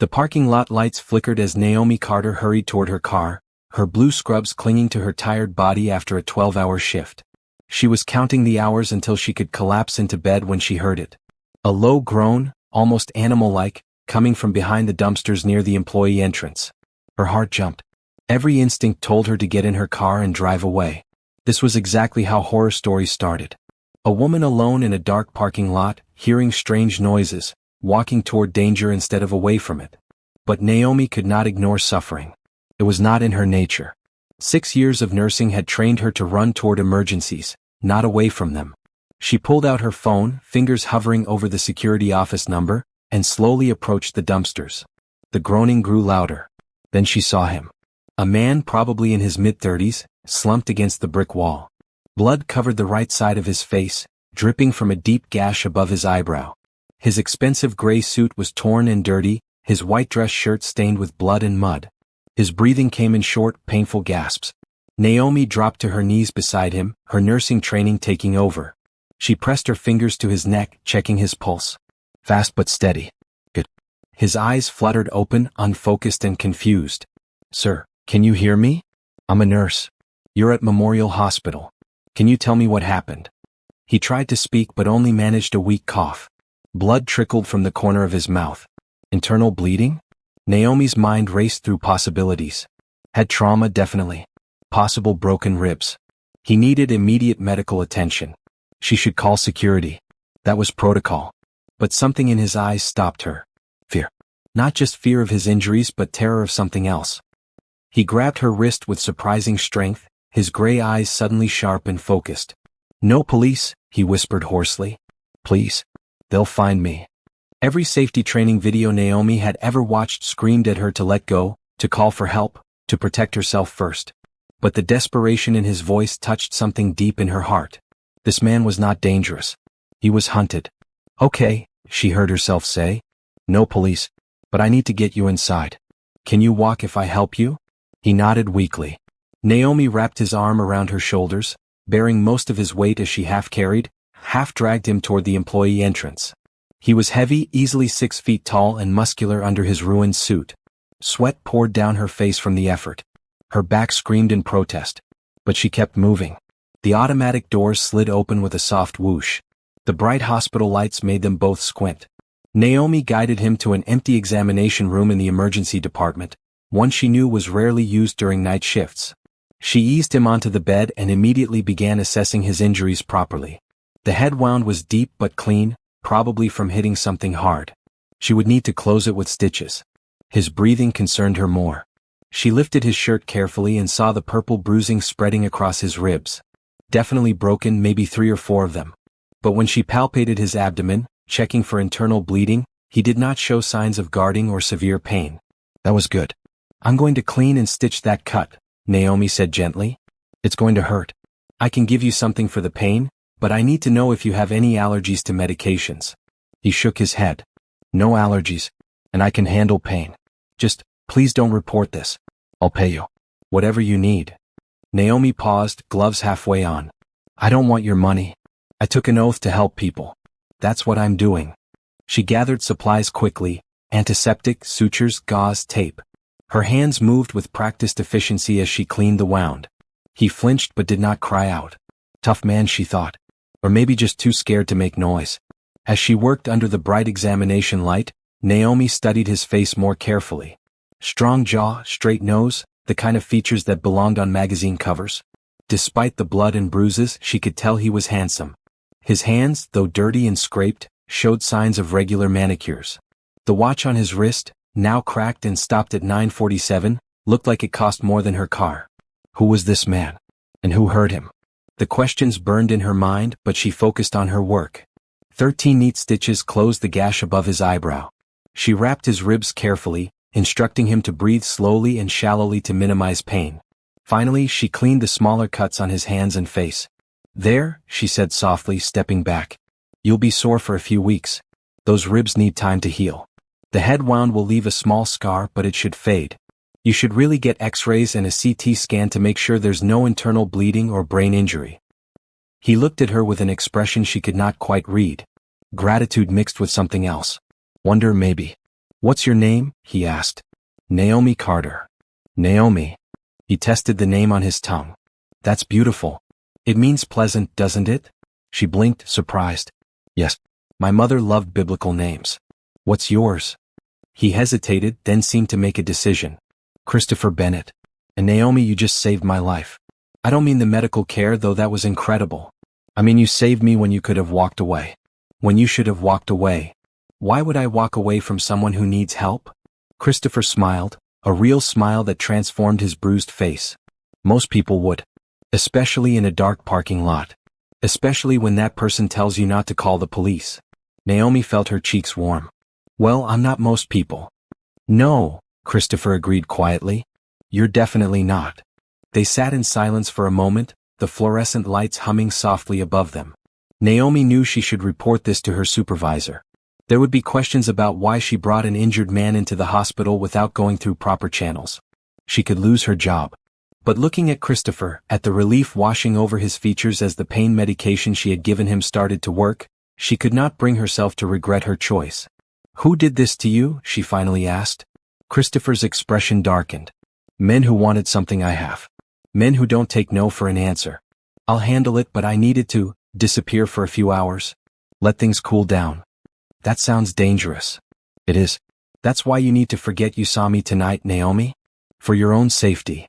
The parking lot lights flickered as Naomi Carter hurried toward her car, her blue scrubs clinging to her tired body after a 12-hour shift. She was counting the hours until she could collapse into bed when she heard it. A low groan, almost animal-like, coming from behind the dumpsters near the employee entrance. Her heart jumped. Every instinct told her to get in her car and drive away. This was exactly how horror stories started. A woman alone in a dark parking lot, hearing strange noises, walking toward danger instead of away from it. But Naomi could not ignore suffering. It was not in her nature. 6 years of nursing had trained her to run toward emergencies, not away from them. She pulled out her phone, fingers hovering over the security office number, and slowly approached the dumpsters. The groaning grew louder. Then she saw him. A man probably in his mid-30s, slumped against the brick wall. Blood covered the right side of his face, dripping from a deep gash above his eyebrow. His expensive gray suit was torn and dirty, his white dress shirt stained with blood and mud. His breathing came in short, painful gasps. Naomi dropped to her knees beside him, her nursing training taking over. She pressed her fingers to his neck, checking his pulse. Fast but steady. Good. His eyes fluttered open, unfocused and confused. Sir, can you hear me? I'm a nurse. You're at Memorial Hospital. Can you tell me what happened? He tried to speak but only managed a weak cough. Blood trickled from the corner of his mouth. Internal bleeding? Naomi's mind raced through possibilities. Head trauma, definitely. Possible broken ribs. He needed immediate medical attention. She should call security. That was protocol. But something in his eyes stopped her. Fear. Not just fear of his injuries but terror of something else. He grabbed her wrist with surprising strength, his gray eyes suddenly sharp and focused. No police, he whispered hoarsely. Please. They'll find me. Every safety training video Naomi had ever watched screamed at her to let go, to call for help, to protect herself first. But the desperation in his voice touched something deep in her heart. This man was not dangerous. He was hunted. Okay, she heard herself say. No police, but I need to get you inside. Can you walk if I help you? He nodded weakly. Naomi wrapped his arm around her shoulders, bearing most of his weight as she half-carried, half-dragged him toward the employee entrance. He was heavy, easily 6 feet tall and muscular under his ruined suit. Sweat poured down her face from the effort. Her back screamed in protest. But she kept moving. The automatic doors slid open with a soft whoosh. The bright hospital lights made them both squint. Naomi guided him to an empty examination room in the emergency department, one she knew was rarely used during night shifts. She eased him onto the bed and immediately began assessing his injuries properly. The head wound was deep but clean, probably from hitting something hard. She would need to close it with stitches. His breathing concerned her more. She lifted his shirt carefully and saw the purple bruising spreading across his ribs. Definitely broken, maybe 3 or 4 of them. But when she palpated his abdomen, checking for internal bleeding, he did not show signs of guarding or severe pain. That was good. I'm going to clean and stitch that cut, Naomi said gently. It's going to hurt. I can give you something for the pain, but I need to know if you have any allergies to medications. He shook his head. No allergies, and I can handle pain. Just, please don't report this. I'll pay you. Whatever you need. Naomi paused, gloves halfway on. I don't want your money. I took an oath to help people. That's what I'm doing. She gathered supplies quickly, antiseptic, sutures, gauze, tape. Her hands moved with practiced efficiency as she cleaned the wound. He flinched but did not cry out. Tough man, she thought. Or maybe just too scared to make noise. As she worked under the bright examination light, Naomi studied his face more carefully. Strong jaw, straight nose, the kind of features that belonged on magazine covers. Despite the blood and bruises, she could tell he was handsome. His hands, though dirty and scraped, showed signs of regular manicures. The watch on his wrist, now cracked and stopped at 9:47, looked like it cost more than her car. Who was this man? And who hurt him? The questions burned in her mind, but she focused on her work. 13 neat stitches closed the gash above his eyebrow. She wrapped his ribs carefully, instructing him to breathe slowly and shallowly to minimize pain. Finally, she cleaned the smaller cuts on his hands and face. There, she said softly, stepping back. You'll be sore for a few weeks. Those ribs need time to heal. The head wound will leave a small scar, but it should fade. You should really get x-rays and a CT scan to make sure there's no internal bleeding or brain injury. He looked at her with an expression she could not quite read. Gratitude mixed with something else. Wonder, maybe. "What's your name?" he asked. "Naomi Carter." "Naomi." He tested the name on his tongue. "That's beautiful. It means pleasant, doesn't it?" She blinked, surprised. "Yes. My mother loved biblical names." "What's yours?" He hesitated, then seemed to make a decision. "Christopher Bennett. And Naomi, you just saved my life. I don't mean the medical care, though that was incredible. I mean you saved me when you could have walked away. When you should have walked away. Why would I walk away from someone who needs help?" Christopher smiled, a real smile that transformed his bruised face. "Most people would. Especially in a dark parking lot. Especially when that person tells you not to call the police." Naomi felt her cheeks warm. "Well, I'm not most people." "No," Christopher agreed quietly. "You're definitely not." They sat in silence for a moment, the fluorescent lights humming softly above them. Naomi knew she should report this to her supervisor. There would be questions about why she brought an injured man into the hospital without going through proper channels. She could lose her job. But looking at Christopher, at the relief washing over his features as the pain medication she had given him started to work, she could not bring herself to regret her choice. "Who did this to you?" she finally asked. Christopher's expression darkened. "Men who wanted something I have. Men who don't take no for an answer. I'll handle it, but I needed to disappear for a few hours. Let things cool down." "That sounds dangerous." "It is. That's why you need to forget you saw me tonight, Naomi. For your own safety."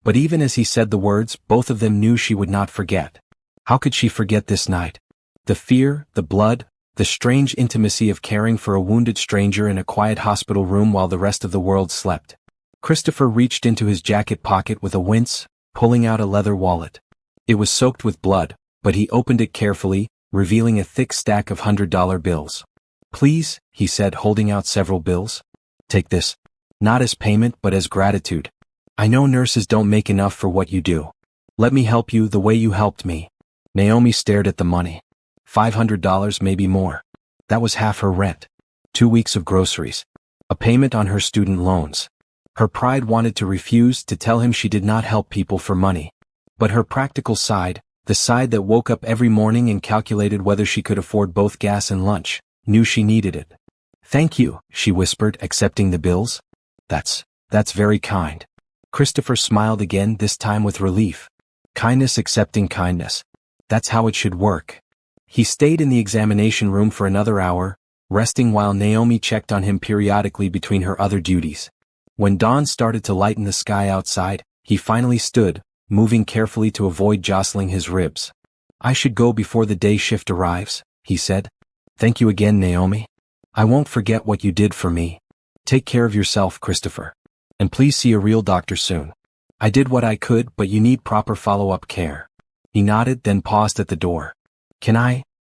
But even as he said the words, both of them knew she would not forget. How could she forget this night? The fear, the blood, the strange intimacy of caring for a wounded stranger in a quiet hospital room while the rest of the world slept. Christopher reached into his jacket pocket with a wince, pulling out a leather wallet. It was soaked with blood, but he opened it carefully, revealing a thick stack of $100 bills. "Please," he said, holding out several bills. "Take this. Not as payment but as gratitude. I know nurses don't make enough for what you do. Let me help you the way you helped me." Naomi stared at the money. $500, maybe more. That was half her rent. 2 weeks of groceries. A payment on her student loans. Her pride wanted to refuse, to tell him she did not help people for money. But her practical side, the side that woke up every morning and calculated whether she could afford both gas and lunch, knew she needed it. "Thank you," she whispered, accepting the bills. That's very kind." Christopher smiled again, this time with relief. Kindness accepting kindness. That's how it should work. He stayed in the examination room for another hour, resting while Naomi checked on him periodically between her other duties. When dawn started to lighten the sky outside, he finally stood, moving carefully to avoid jostling his ribs. "I should go before the day shift arrives," he said. "Thank you again, Naomi. I won't forget what you did for me. Take care of yourself, Christopher. And please see a real doctor soon. I did what I could, but you need proper follow-up care." He nodded, then paused at the door.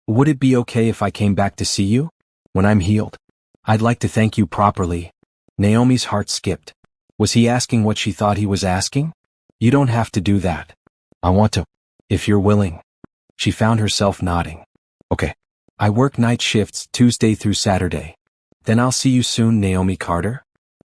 Would it be okay if I came back to see you? When I'm healed? I'd like to thank you properly." Naomi's heart skipped. Was he asking what she thought he was asking? "You don't have to do that. I want to. If you're willing." She found herself nodding. "Okay. I work night shifts Tuesday through Saturday. Then I'll see you soon, Naomi Carter."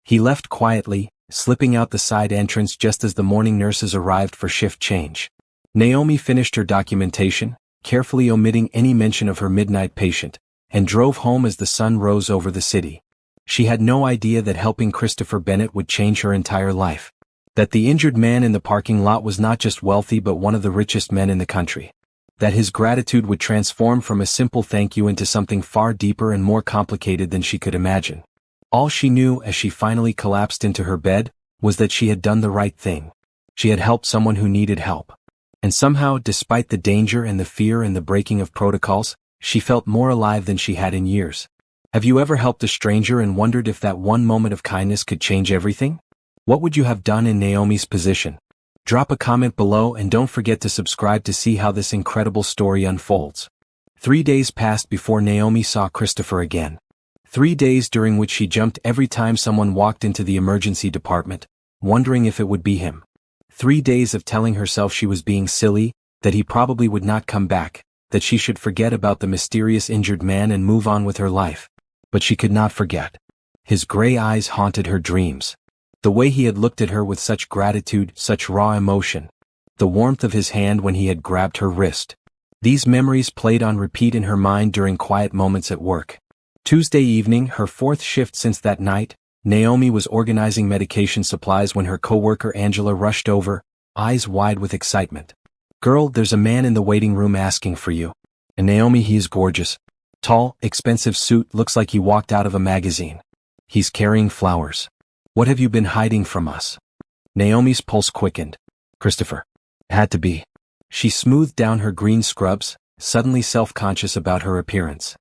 He left quietly, slipping out the side entrance just as the morning nurses arrived for shift change. Naomi finished her documentation, carefully omitting any mention of her midnight patient, and drove home as the sun rose over the city. She had no idea that helping Christopher Bennett would change her entire life. That the injured man in the parking lot was not just wealthy but one of the richest men in the country. That his gratitude would transform from a simple thank you into something far deeper and more complicated than she could imagine. All she knew as she finally collapsed into her bed was that she had done the right thing. She had helped someone who needed help. And somehow, despite the danger and the fear and the breaking of protocols, she felt more alive than she had in years. Have you ever helped a stranger and wondered if that one moment of kindness could change everything? What would you have done in Naomi's position? Drop a comment below and don't forget to subscribe to see how this incredible story unfolds. 3 days passed before Naomi saw Christopher again. 3 days during which she jumped every time someone walked into the emergency department, wondering if it would be him. 3 days of telling herself she was being silly, that he probably would not come back, that she should forget about the mysterious injured man and move on with her life. But she could not forget. His gray eyes haunted her dreams. The way he had looked at her with such gratitude, such raw emotion. The warmth of his hand when he had grabbed her wrist. These memories played on repeat in her mind during quiet moments at work. Tuesday evening, her fourth shift since that night, Naomi was organizing medication supplies when her coworker Angela rushed over, eyes wide with excitement. "Girl, there's a man in the waiting room asking for you." "And Naomi, he's gorgeous. Tall, expensive suit, looks like he walked out of a magazine. He's carrying flowers. What have you been hiding from us?" Naomi's pulse quickened. "Christopher. Had to be." She smoothed down her green scrubs, suddenly self-conscious about her appearance.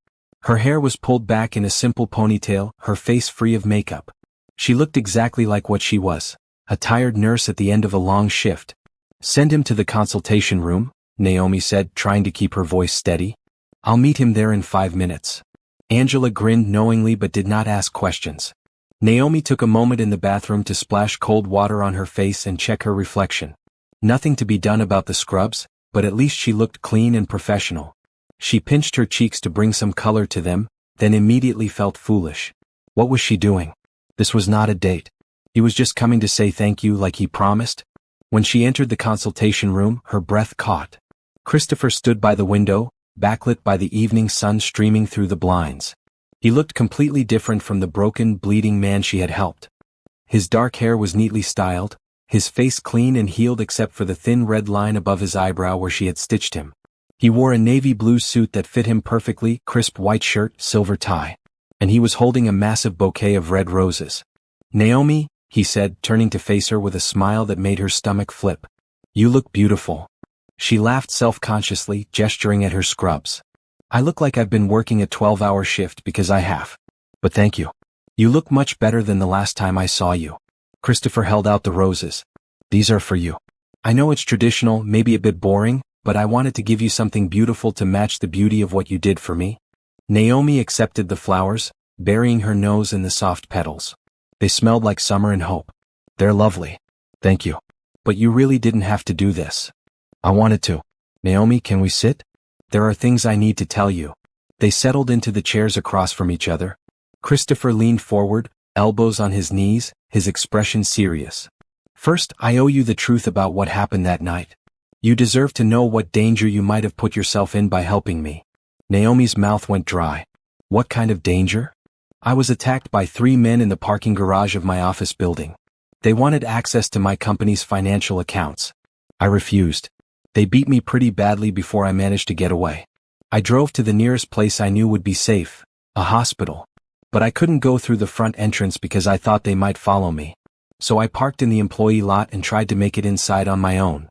Her hair was pulled back in a simple ponytail, her face free of makeup. She looked exactly like what she was, a tired nurse at the end of a long shift. "Send him to the consultation room," Naomi said, trying to keep her voice steady. "I'll meet him there in 5 minutes." Angela grinned knowingly but did not ask questions. Naomi took a moment in the bathroom to splash cold water on her face and check her reflection. Nothing to be done about the scrubs, but at least she looked clean and professional. She pinched her cheeks to bring some color to them, then immediately felt foolish. What was she doing? This was not a date. He was just coming to say thank you like he promised. When she entered the consultation room, her breath caught. Christopher stood by the window, backlit by the evening sun streaming through the blinds. He looked completely different from the broken, bleeding man she had helped. His dark hair was neatly styled, his face clean and healed except for the thin red line above his eyebrow where she had stitched him. He wore a navy blue suit that fit him perfectly, crisp white shirt, silver tie. And he was holding a massive bouquet of red roses. "Naomi," he said, turning to face her with a smile that made her stomach flip. "You look beautiful." She laughed self-consciously, gesturing at her scrubs. "I look like I've been working a 12-hour shift because I have. But thank you. You look much better than the last time I saw you." Christopher held out the roses. "These are for you. I know it's traditional, maybe a bit boring, but I wanted to give you something beautiful to match the beauty of what you did for me." Naomi accepted the flowers, burying her nose in the soft petals. They smelled like summer and hope. "They're lovely. Thank you. But you really didn't have to do this." "I wanted to." "Naomi, can we sit? There are things I need to tell you." They settled into the chairs across from each other. Christopher leaned forward, elbows on his knees, his expression serious. "First, I owe you the truth about what happened that night. You deserve to know what danger you might have put yourself in by helping me." Naomi's mouth went dry. "What kind of danger?" "I was attacked by 3 men in the parking garage of my office building. They wanted access to my company's financial accounts. I refused. They beat me pretty badly before I managed to get away. I drove to the nearest place I knew would be safe, a hospital. But I couldn't go through the front entrance because I thought they might follow me. So I parked in the employee lot and tried to make it inside on my own."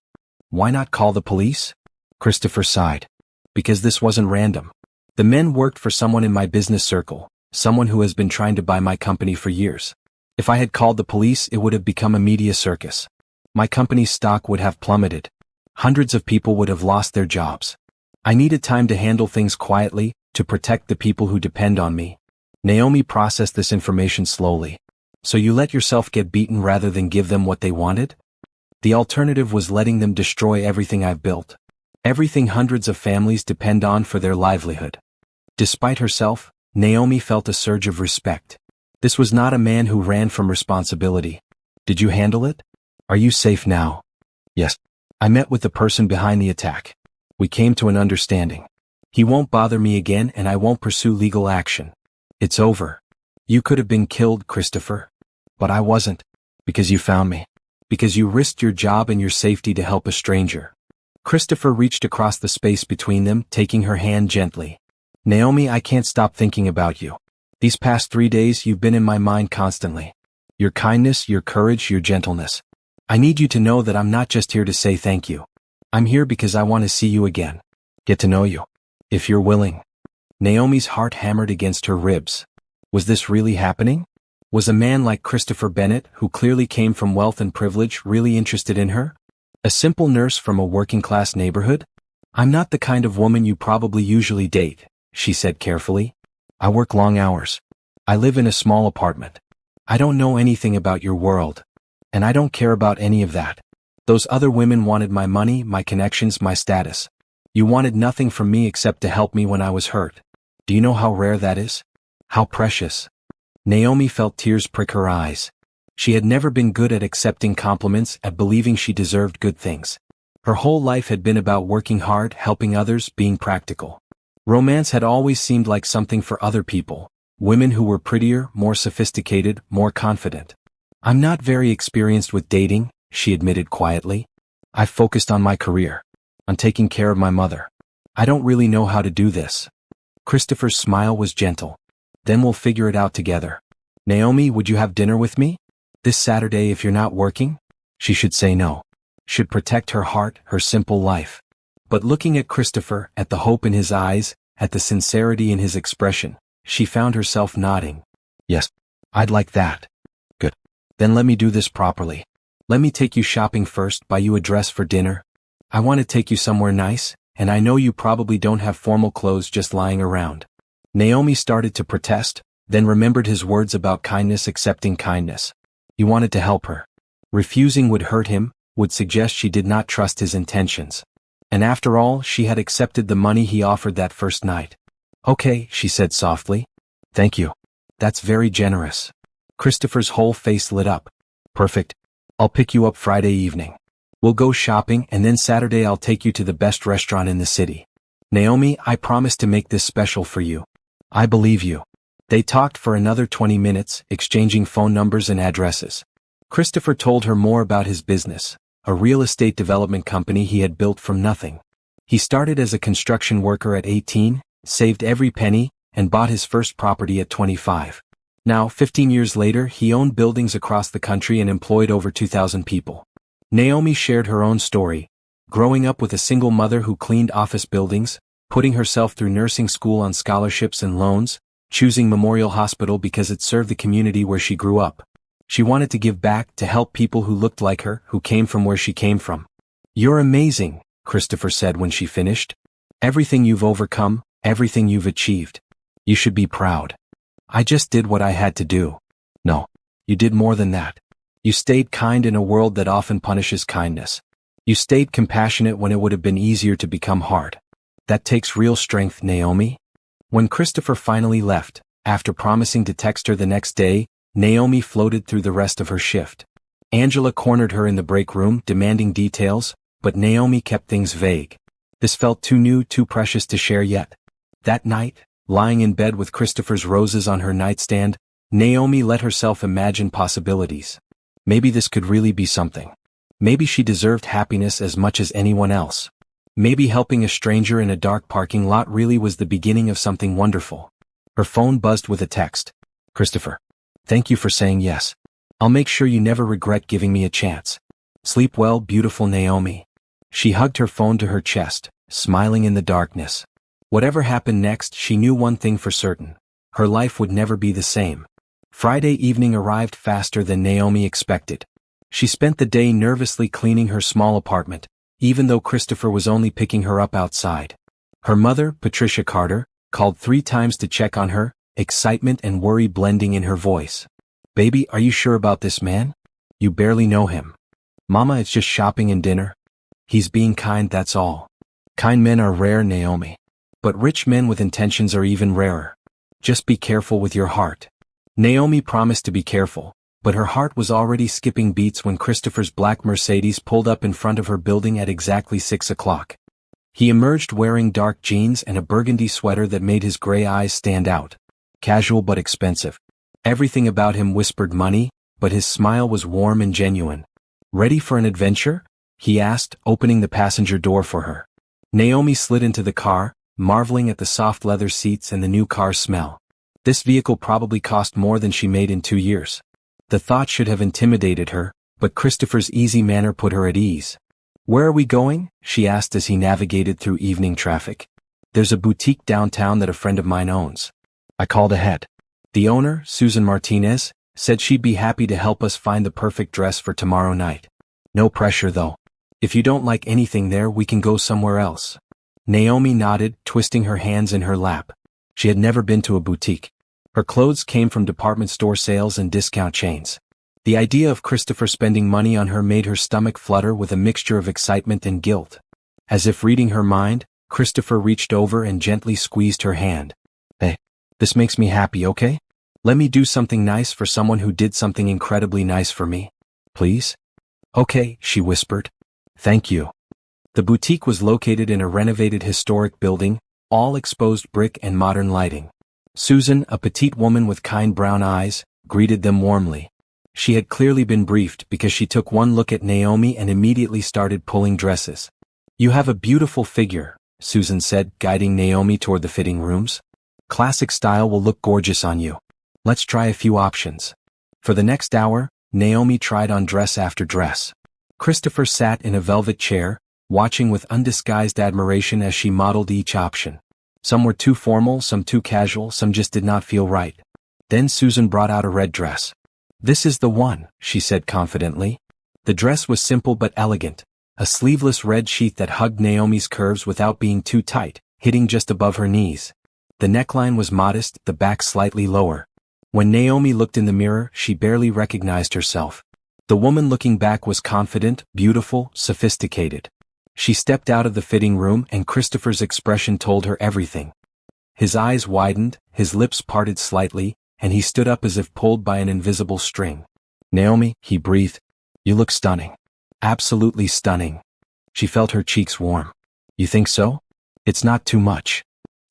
"Why not call the police?" Christopher sighed. "Because this wasn't random. The men worked for someone in my business circle, someone who has been trying to buy my company for years. If I had called the police, it would have become a media circus. My company's stock would have plummeted. Hundreds of people would have lost their jobs. I needed time to handle things quietly, to protect the people who depend on me." Naomi processed this information slowly. "So you let yourself get beaten rather than give them what they wanted?" "The alternative was letting them destroy everything I've built. Everything hundreds of families depend on for their livelihood." Despite herself, Naomi felt a surge of respect. This was not a man who ran from responsibility. "Did you handle it? Are you safe now?" "Yes. I met with the person behind the attack. We came to an understanding. He won't bother me again and I won't pursue legal action. It's over." "You could have been killed, Christopher. But I wasn't. Because you found me. Because you risked your job and your safety to help a stranger." Christopher reached across the space between them, taking her hand gently. "Naomi, I can't stop thinking about you. These past 3 days you've been in my mind constantly. Your kindness, your courage, your gentleness. I need you to know that I'm not just here to say thank you. I'm here because I want to see you again. Get to know you. If you're willing." Naomi's heart hammered against her ribs. Was this really happening? Was a man like Christopher Bennett, who clearly came from wealth and privilege, really interested in her? A simple nurse from a working-class neighborhood? "I'm not the kind of woman you probably usually date," she said carefully. "I work long hours. I live in a small apartment. I don't know anything about your world. And I don't care about any of that. Those other women wanted my money, my connections, my status. You wanted nothing from me except to help me when I was hurt. Do you know how rare that is? How precious?" Naomi felt tears prick her eyes. She had never been good at accepting compliments, at believing she deserved good things. Her whole life had been about working hard, helping others, being practical. Romance had always seemed like something for other people, Women who were prettier, more sophisticated, more confident. I'm not very experienced with dating, she admitted quietly. I've focused on my career. On taking care of my mother. I don't really know how to do this. Christopher's smile was gentle. Then we'll figure it out together. Naomi, would you have dinner with me? This Saturday if you're not working? She should say no. Should protect her heart, her simple life. But looking at Christopher, at the hope in his eyes, at the sincerity in his expression, she found herself nodding. Yes, I'd like that. Good. Then let me do this properly. Let me take you shopping first, buy you a dress for dinner. I want to take you somewhere nice, and I know you probably don't have formal clothes just lying around. Naomi started to protest, then remembered his words about kindness accepting kindness. He wanted to help her. Refusing would hurt him, would suggest she did not trust his intentions. And after all, she had accepted the money he offered that first night. Okay, she said softly. Thank you. That's very generous. Christopher's whole face lit up. Perfect. I'll pick you up Friday evening. We'll go shopping and then Saturday I'll take you to the best restaurant in the city. Naomi, I promise to make this special for you. I believe you. They talked for another 20 minutes, exchanging phone numbers and addresses. Christopher told her more about his business, a real estate development company he had built from nothing. He started as a construction worker at 18, saved every penny, and bought his first property at 25. Now, 15 years later, he owned buildings across the country and employed over 2,000 people. Naomi shared her own story, growing up with a single mother who cleaned office buildings, putting herself through nursing school on scholarships and loans, choosing Memorial Hospital because it served the community where she grew up. She wanted to give back, to help people who looked like her, who came from where she came from. You're amazing, Christopher said when she finished. Everything you've overcome, everything you've achieved. You should be proud. I just did what I had to do. No, you did more than that. You stayed kind in a world that often punishes kindness. You stayed compassionate when it would have been easier to become hard. That takes real strength, Naomi. When Christopher finally left, after promising to text her the next day, Naomi floated through the rest of her shift. Angela cornered her in the break room, demanding details, but Naomi kept things vague. This felt too new, too precious to share yet. That night, lying in bed with Christopher's roses on her nightstand, Naomi let herself imagine possibilities. Maybe this could really be something. Maybe she deserved happiness as much as anyone else. Maybe helping a stranger in a dark parking lot really was the beginning of something wonderful. Her phone buzzed with a text. Christopher. Thank you for saying yes. I'll make sure you never regret giving me a chance. Sleep well, beautiful Naomi. She hugged her phone to her chest, smiling in the darkness. Whatever happened next, she knew one thing for certain. Her life would never be the same. Friday evening arrived faster than Naomi expected. She spent the day nervously cleaning her small apartment, even though Christopher was only picking her up outside. Her mother, Patricia Carter, called 3 times to check on her, excitement and worry blending in her voice. Baby, are you sure about this man? You barely know him. Mama, it's just shopping and dinner. He's being kind, that's all. Kind men are rare, Naomi. But rich men with intentions are even rarer. Just be careful with your heart. Naomi promised to be careful, but her heart was already skipping beats when Christopher's black Mercedes pulled up in front of her building at exactly 6 o'clock. He emerged wearing dark jeans and a burgundy sweater that made his gray eyes stand out. Casual but expensive. Everything about him whispered money, but his smile was warm and genuine. Ready for an adventure? He asked, opening the passenger door for her. Naomi slid into the car, marveling at the soft leather seats and the new car smell. This vehicle probably cost more than she made in 2 years. The thought should have intimidated her, but Christopher's easy manner put her at ease. Where are we going? She asked as he navigated through evening traffic. There's a boutique downtown that a friend of mine owns. I called ahead. The owner, Susan Martinez, said she'd be happy to help us find the perfect dress for tomorrow night. No pressure though. If you don't like anything there, we can go somewhere else. Naomi nodded, twisting her hands in her lap. She had never been to a boutique. Her clothes came from department store sales and discount chains. The idea of Christopher spending money on her made her stomach flutter with a mixture of excitement and guilt. As if reading her mind, Christopher reached over and gently squeezed her hand. Hey, this makes me happy, okay? Let me do something nice for someone who did something incredibly nice for me. Please? Okay, she whispered. Thank you. The boutique was located in a renovated historic building, all exposed brick and modern lighting. Susan, a petite woman with kind brown eyes, greeted them warmly. She had clearly been briefed because she took one look at Naomi and immediately started pulling dresses. "You have a beautiful figure," Susan said, guiding Naomi toward the fitting rooms. "Classic style will look gorgeous on you. Let's try a few options." For the next hour, Naomi tried on dress after dress. Christopher sat in a velvet chair, watching with undisguised admiration as she modeled each option. Some were too formal, some too casual, some just did not feel right. Then Susan brought out a red dress. "This is the one," she said confidently. The dress was simple but elegant, a sleeveless red sheath that hugged Naomi's curves without being too tight, hitting just above her knees. The neckline was modest, the back slightly lower. When Naomi looked in the mirror, she barely recognized herself. The woman looking back was confident, beautiful, sophisticated. She stepped out of the fitting room and Christopher's expression told her everything. His eyes widened, his lips parted slightly, and he stood up as if pulled by an invisible string. "Naomi," he breathed, "you look stunning. Absolutely stunning." She felt her cheeks warm. "You think so? It's not too much."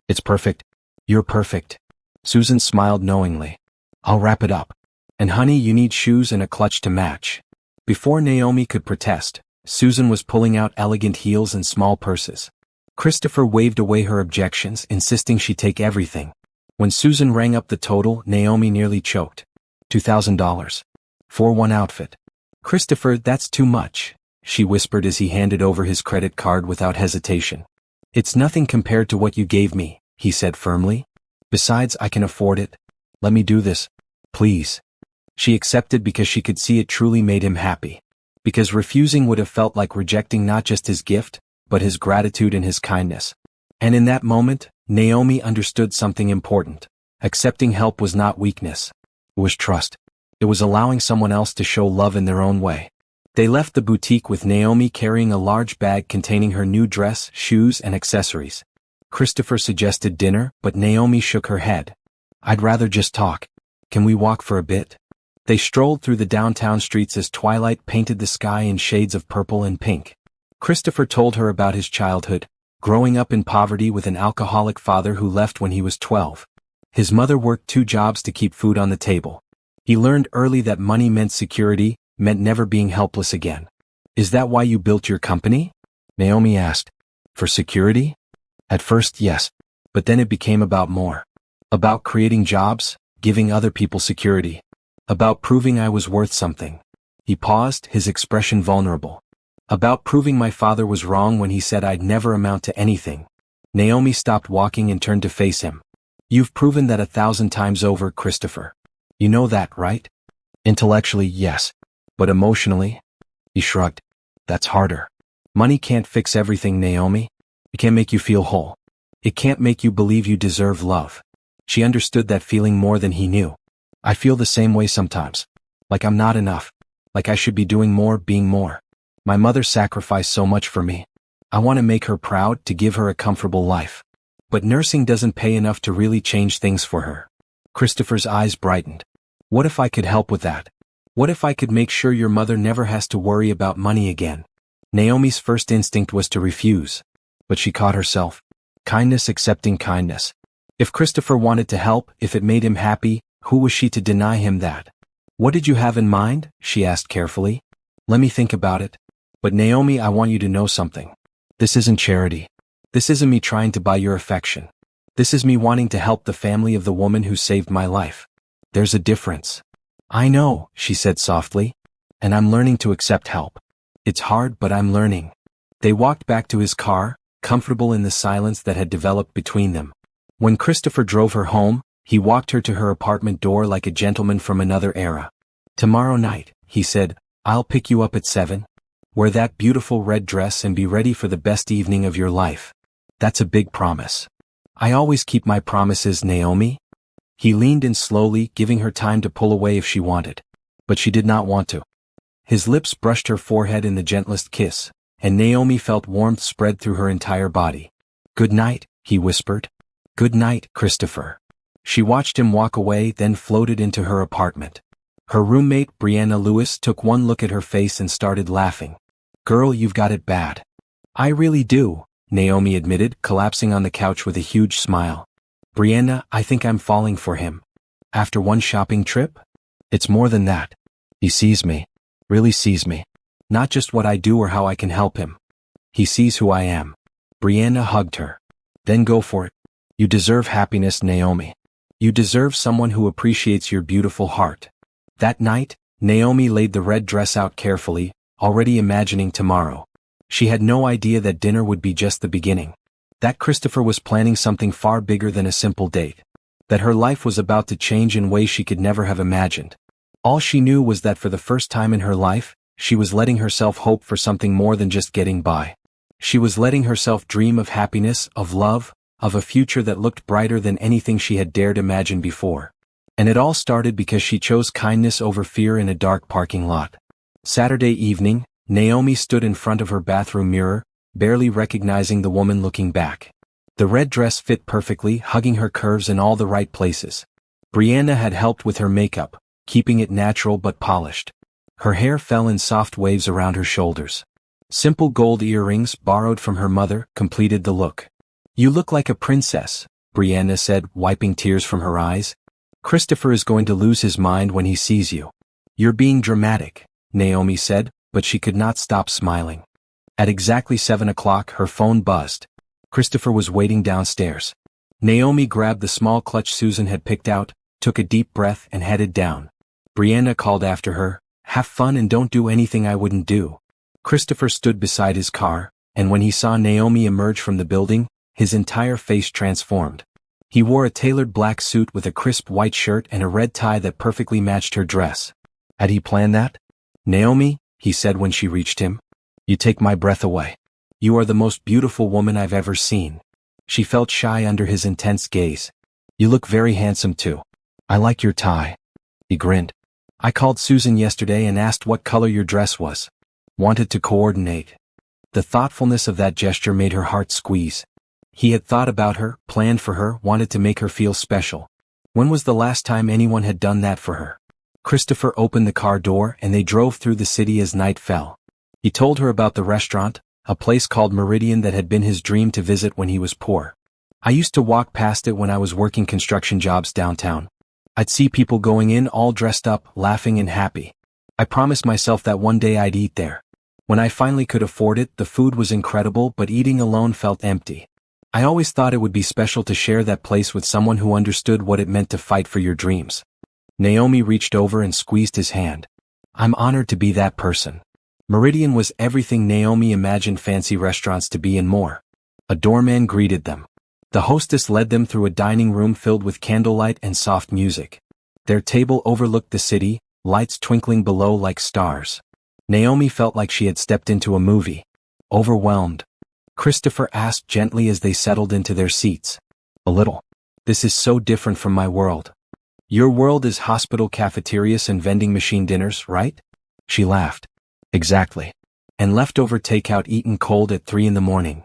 "It's perfect. You're perfect." Susan smiled knowingly. "I'll wrap it up. And honey, you need shoes and a clutch to match." Before Naomi could protest, Susan was pulling out elegant heels and small purses. Christopher waved away her objections, insisting she take everything. When Susan rang up the total, Naomi nearly choked. $2,000. For one outfit. "Christopher, that's too much," she whispered as he handed over his credit card without hesitation. "It's nothing compared to what you gave me," he said firmly. "Besides, I can afford it. Let me do this. Please." She accepted because she could see it truly made him happy. Because refusing would have felt like rejecting not just his gift, but his gratitude and his kindness. And in that moment, Naomi understood something important. Accepting help was not weakness. It was trust. It was allowing someone else to show love in their own way. They left the boutique with Naomi carrying a large bag containing her new dress, shoes, and accessories. Christopher suggested dinner, but Naomi shook her head. "I'd rather just talk. Can we walk for a bit?" They strolled through the downtown streets as twilight painted the sky in shades of purple and pink. Christopher told her about his childhood, growing up in poverty with an alcoholic father who left when he was 12. His mother worked 2 jobs to keep food on the table. He learned early that money meant security, meant never being helpless again. "Is that why you built your company?" Naomi asked. "For security?" "At first, yes. But then it became about more. About creating jobs, giving other people security. About proving I was worth something." He paused, his expression vulnerable. "About proving my father was wrong when he said I'd never amount to anything." Naomi stopped walking and turned to face him. "You've proven that 1,000 times over, Christopher. You know that, right?" "Intellectually, yes. But emotionally?" He shrugged. "That's harder. Money can't fix everything, Naomi. It can't make you feel whole. It can't make you believe you deserve love." She understood that feeling more than he knew. "I feel the same way sometimes. Like I'm not enough. Like I should be doing more, being more. My mother sacrificed so much for me. I want to make her proud, to give her a comfortable life. But nursing doesn't pay enough to really change things for her." Christopher's eyes brightened. "What if I could help with that? What if I could make sure your mother never has to worry about money again?" Naomi's first instinct was to refuse. But she caught herself. Kindness accepting kindness. If Christopher wanted to help, if it made him happy, who was she to deny him that? "What did you have in mind?" she asked carefully. "Let me think about it. But Naomi, I want you to know something. This isn't charity. This isn't me trying to buy your affection. This is me wanting to help the family of the woman who saved my life. There's a difference." "I know," she said softly. "And I'm learning to accept help. It's hard, but I'm learning." They walked back to his car, comfortable in the silence that had developed between them. When Christopher drove her home, he walked her to her apartment door like a gentleman from another era. "Tomorrow night," he said, "I'll pick you up at 7. Wear that beautiful red dress and be ready for the best evening of your life. That's a big promise." "I always keep my promises, Naomi." He leaned in slowly, giving her time to pull away if she wanted. But she did not want to. His lips brushed her forehead in the gentlest kiss, and Naomi felt warmth spread through her entire body. "Good night," he whispered. "Good night, Christopher." She watched him walk away, then floated into her apartment. Her roommate, Brianna Lewis, took one look at her face and started laughing. "Girl, you've got it bad." "I really do," Naomi admitted, collapsing on the couch with a huge smile. Brianna, I think I'm falling for him. After one shopping trip? It's more than that. He sees me. Really sees me. Not just what I do or how I can help him. He sees who I am. Brianna hugged her. Then go for it. You deserve happiness, Naomi. You deserve someone who appreciates your beautiful heart. That night, Naomi laid the red dress out carefully, already imagining tomorrow. She had no idea that dinner would be just the beginning. That Christopher was planning something far bigger than a simple date. That her life was about to change in ways she could never have imagined. All she knew was that for the first time in her life, she was letting herself hope for something more than just getting by. She was letting herself dream of happiness, of love, of a future that looked brighter than anything she had dared imagine before. And it all started because she chose kindness over fear in a dark parking lot. Saturday evening, Naomi stood in front of her bathroom mirror, barely recognizing the woman looking back. The red dress fit perfectly, hugging her curves in all the right places. Brianna had helped with her makeup, keeping it natural but polished. Her hair fell in soft waves around her shoulders. Simple gold earrings, borrowed from her mother, completed the look. You look like a princess, Brianna said, wiping tears from her eyes. Christopher is going to lose his mind when he sees you. You're being dramatic, Naomi said, but she could not stop smiling. At exactly 7 o'clock, her phone buzzed. Christopher was waiting downstairs. Naomi grabbed the small clutch Susan had picked out, took a deep breath and headed down. Brianna called after her, "Have fun and don't do anything I wouldn't do." Christopher stood beside his car, and when he saw Naomi emerge from the building, his entire face transformed. He wore a tailored black suit with a crisp white shirt and a red tie that perfectly matched her dress. Had he planned that? "Naomi," he said when she reached him, "you take my breath away. You are the most beautiful woman I've ever seen." She felt shy under his intense gaze. "You look very handsome too. I like your tie." He grinned. "I called Susan yesterday and asked what color your dress was. Wanted to coordinate." The thoughtfulness of that gesture made her heart squeeze. He had thought about her, planned for her, wanted to make her feel special. When was the last time anyone had done that for her? Christopher opened the car door and they drove through the city as night fell. He told her about the restaurant, a place called Meridian that had been his dream to visit when he was poor. "I used to walk past it when I was working construction jobs downtown. I'd see people going in all dressed up, laughing and happy. I promised myself that one day I'd eat there. When I finally could afford it, the food was incredible, but eating alone felt empty. I always thought it would be special to share that place with someone who understood what it meant to fight for your dreams." Naomi reached over and squeezed his hand. "I'm honored to be that person." Meridian was everything Naomi imagined fancy restaurants to be and more. A doorman greeted them. The hostess led them through a dining room filled with candlelight and soft music. Their table overlooked the city, lights twinkling below like stars. Naomi felt like she had stepped into a movie. Overwhelmed. Christopher asked gently as they settled into their seats. "A little. This is so different from my world." "Your world is hospital cafeterias and vending machine dinners, right?" She laughed. "Exactly. And leftover takeout eaten cold at 3 in the morning.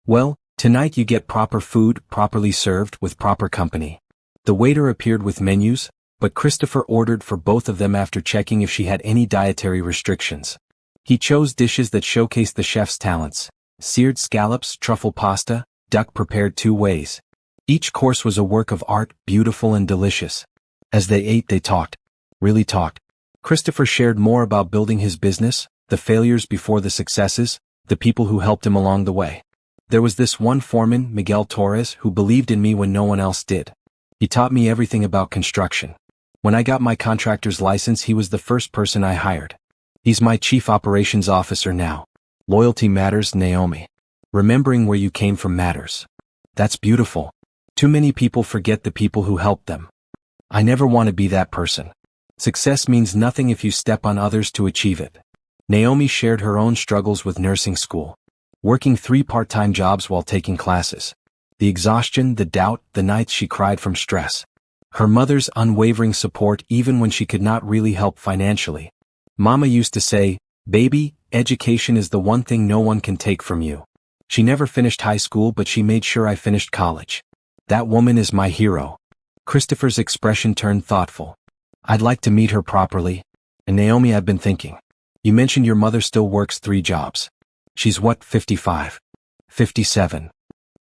Well, tonight you get proper food, properly served, with proper company." The waiter appeared with menus, but Christopher ordered for both of them after checking if she had any dietary restrictions. He chose dishes that showcased the chef's talents: seared scallops, truffle pasta, duck prepared 2 ways. Each course was a work of art, beautiful and delicious. As they ate, they talked. Really talked. Christopher shared more about building his business, the failures before the successes, the people who helped him along the way. "There was this one foreman, Miguel Torres, who believed in me when no one else did. He taught me everything about construction. When I got my contractor's license, he was the first person I hired. He's my chief operations officer now." Loyalty matters, Naomi. Remembering where you came from matters. That's beautiful. Too many people forget the people who helped them. I never want to be that person. Success means nothing if you step on others to achieve it. Naomi shared her own struggles with nursing school. Working 3 part-time jobs while taking classes. The exhaustion, the doubt, the nights she cried from stress. Her mother's unwavering support even when she could not really help financially. Mama used to say, "Baby, education is the one thing no one can take from you." She never finished high school, but she made sure I finished college. That woman is my hero. Christopher's expression turned thoughtful. "I'd like to meet her properly. And Naomi, I've been thinking. You mentioned your mother still works 3 jobs. She's what, 55? 57.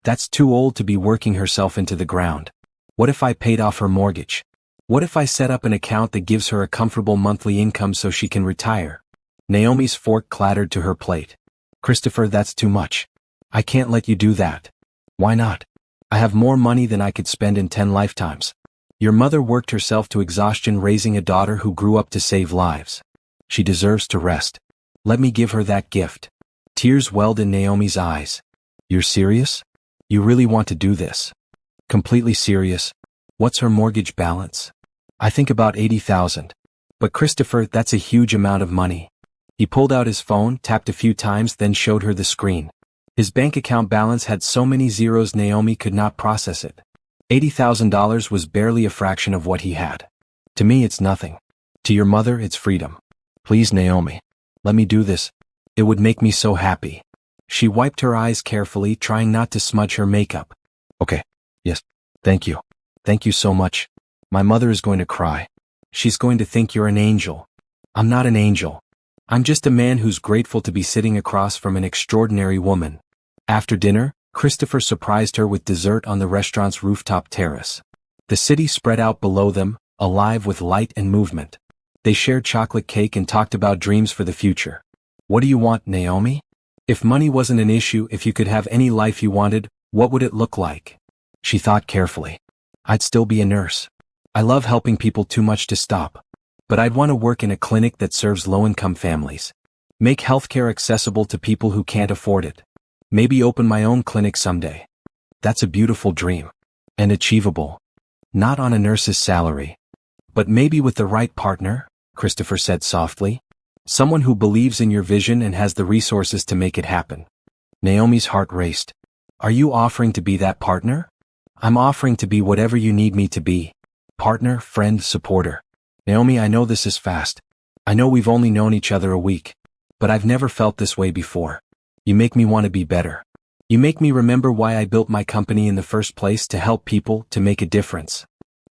That's too old to be working herself into the ground. What if I paid off her mortgage? What if I set up an account that gives her a comfortable monthly income so she can retire? Naomi's fork clattered to her plate. Christopher, that's too much. I can't let you do that. Why not? I have more money than I could spend in 10 lifetimes. Your mother worked herself to exhaustion raising a daughter who grew up to save lives. She deserves to rest. Let me give her that gift. Tears welled in Naomi's eyes. You're serious? You really want to do this? Completely serious. What's her mortgage balance? I think about 80,000. But Christopher, that's a huge amount of money. He pulled out his phone, tapped a few times, then showed her the screen. His bank account balance had so many zeros Naomi could not process it. $80,000 was barely a fraction of what he had. To me it's nothing. To your mother it's freedom. Please Naomi. Let me do this. It would make me so happy. She wiped her eyes carefully, trying not to smudge her makeup. Okay. Yes. Thank you. Thank you so much. My mother is going to cry. She's going to think you're an angel. I'm not an angel. I'm just a man who's grateful to be sitting across from an extraordinary woman. After dinner, Christopher surprised her with dessert on the restaurant's rooftop terrace. The city spread out below them, alive with light and movement. They shared chocolate cake and talked about dreams for the future. What do you want, Naomi? If money wasn't an issue, if you could have any life you wanted, what would it look like? She thought carefully. I'd still be a nurse. I love helping people too much to stop. But I'd want to work in a clinic that serves low-income families. Make healthcare accessible to people who can't afford it. Maybe open my own clinic someday. That's a beautiful dream. And achievable. Not on a nurse's salary. But maybe with the right partner, Christopher said softly. Someone who believes in your vision and has the resources to make it happen. Naomi's heart raced. Are you offering to be that partner? I'm offering to be whatever you need me to be. Partner, friend, supporter. Naomi, I know this is fast. I know we've only known each other a week. But I've never felt this way before. You make me want to be better. You make me remember why I built my company in the first place, to help people, to make a difference.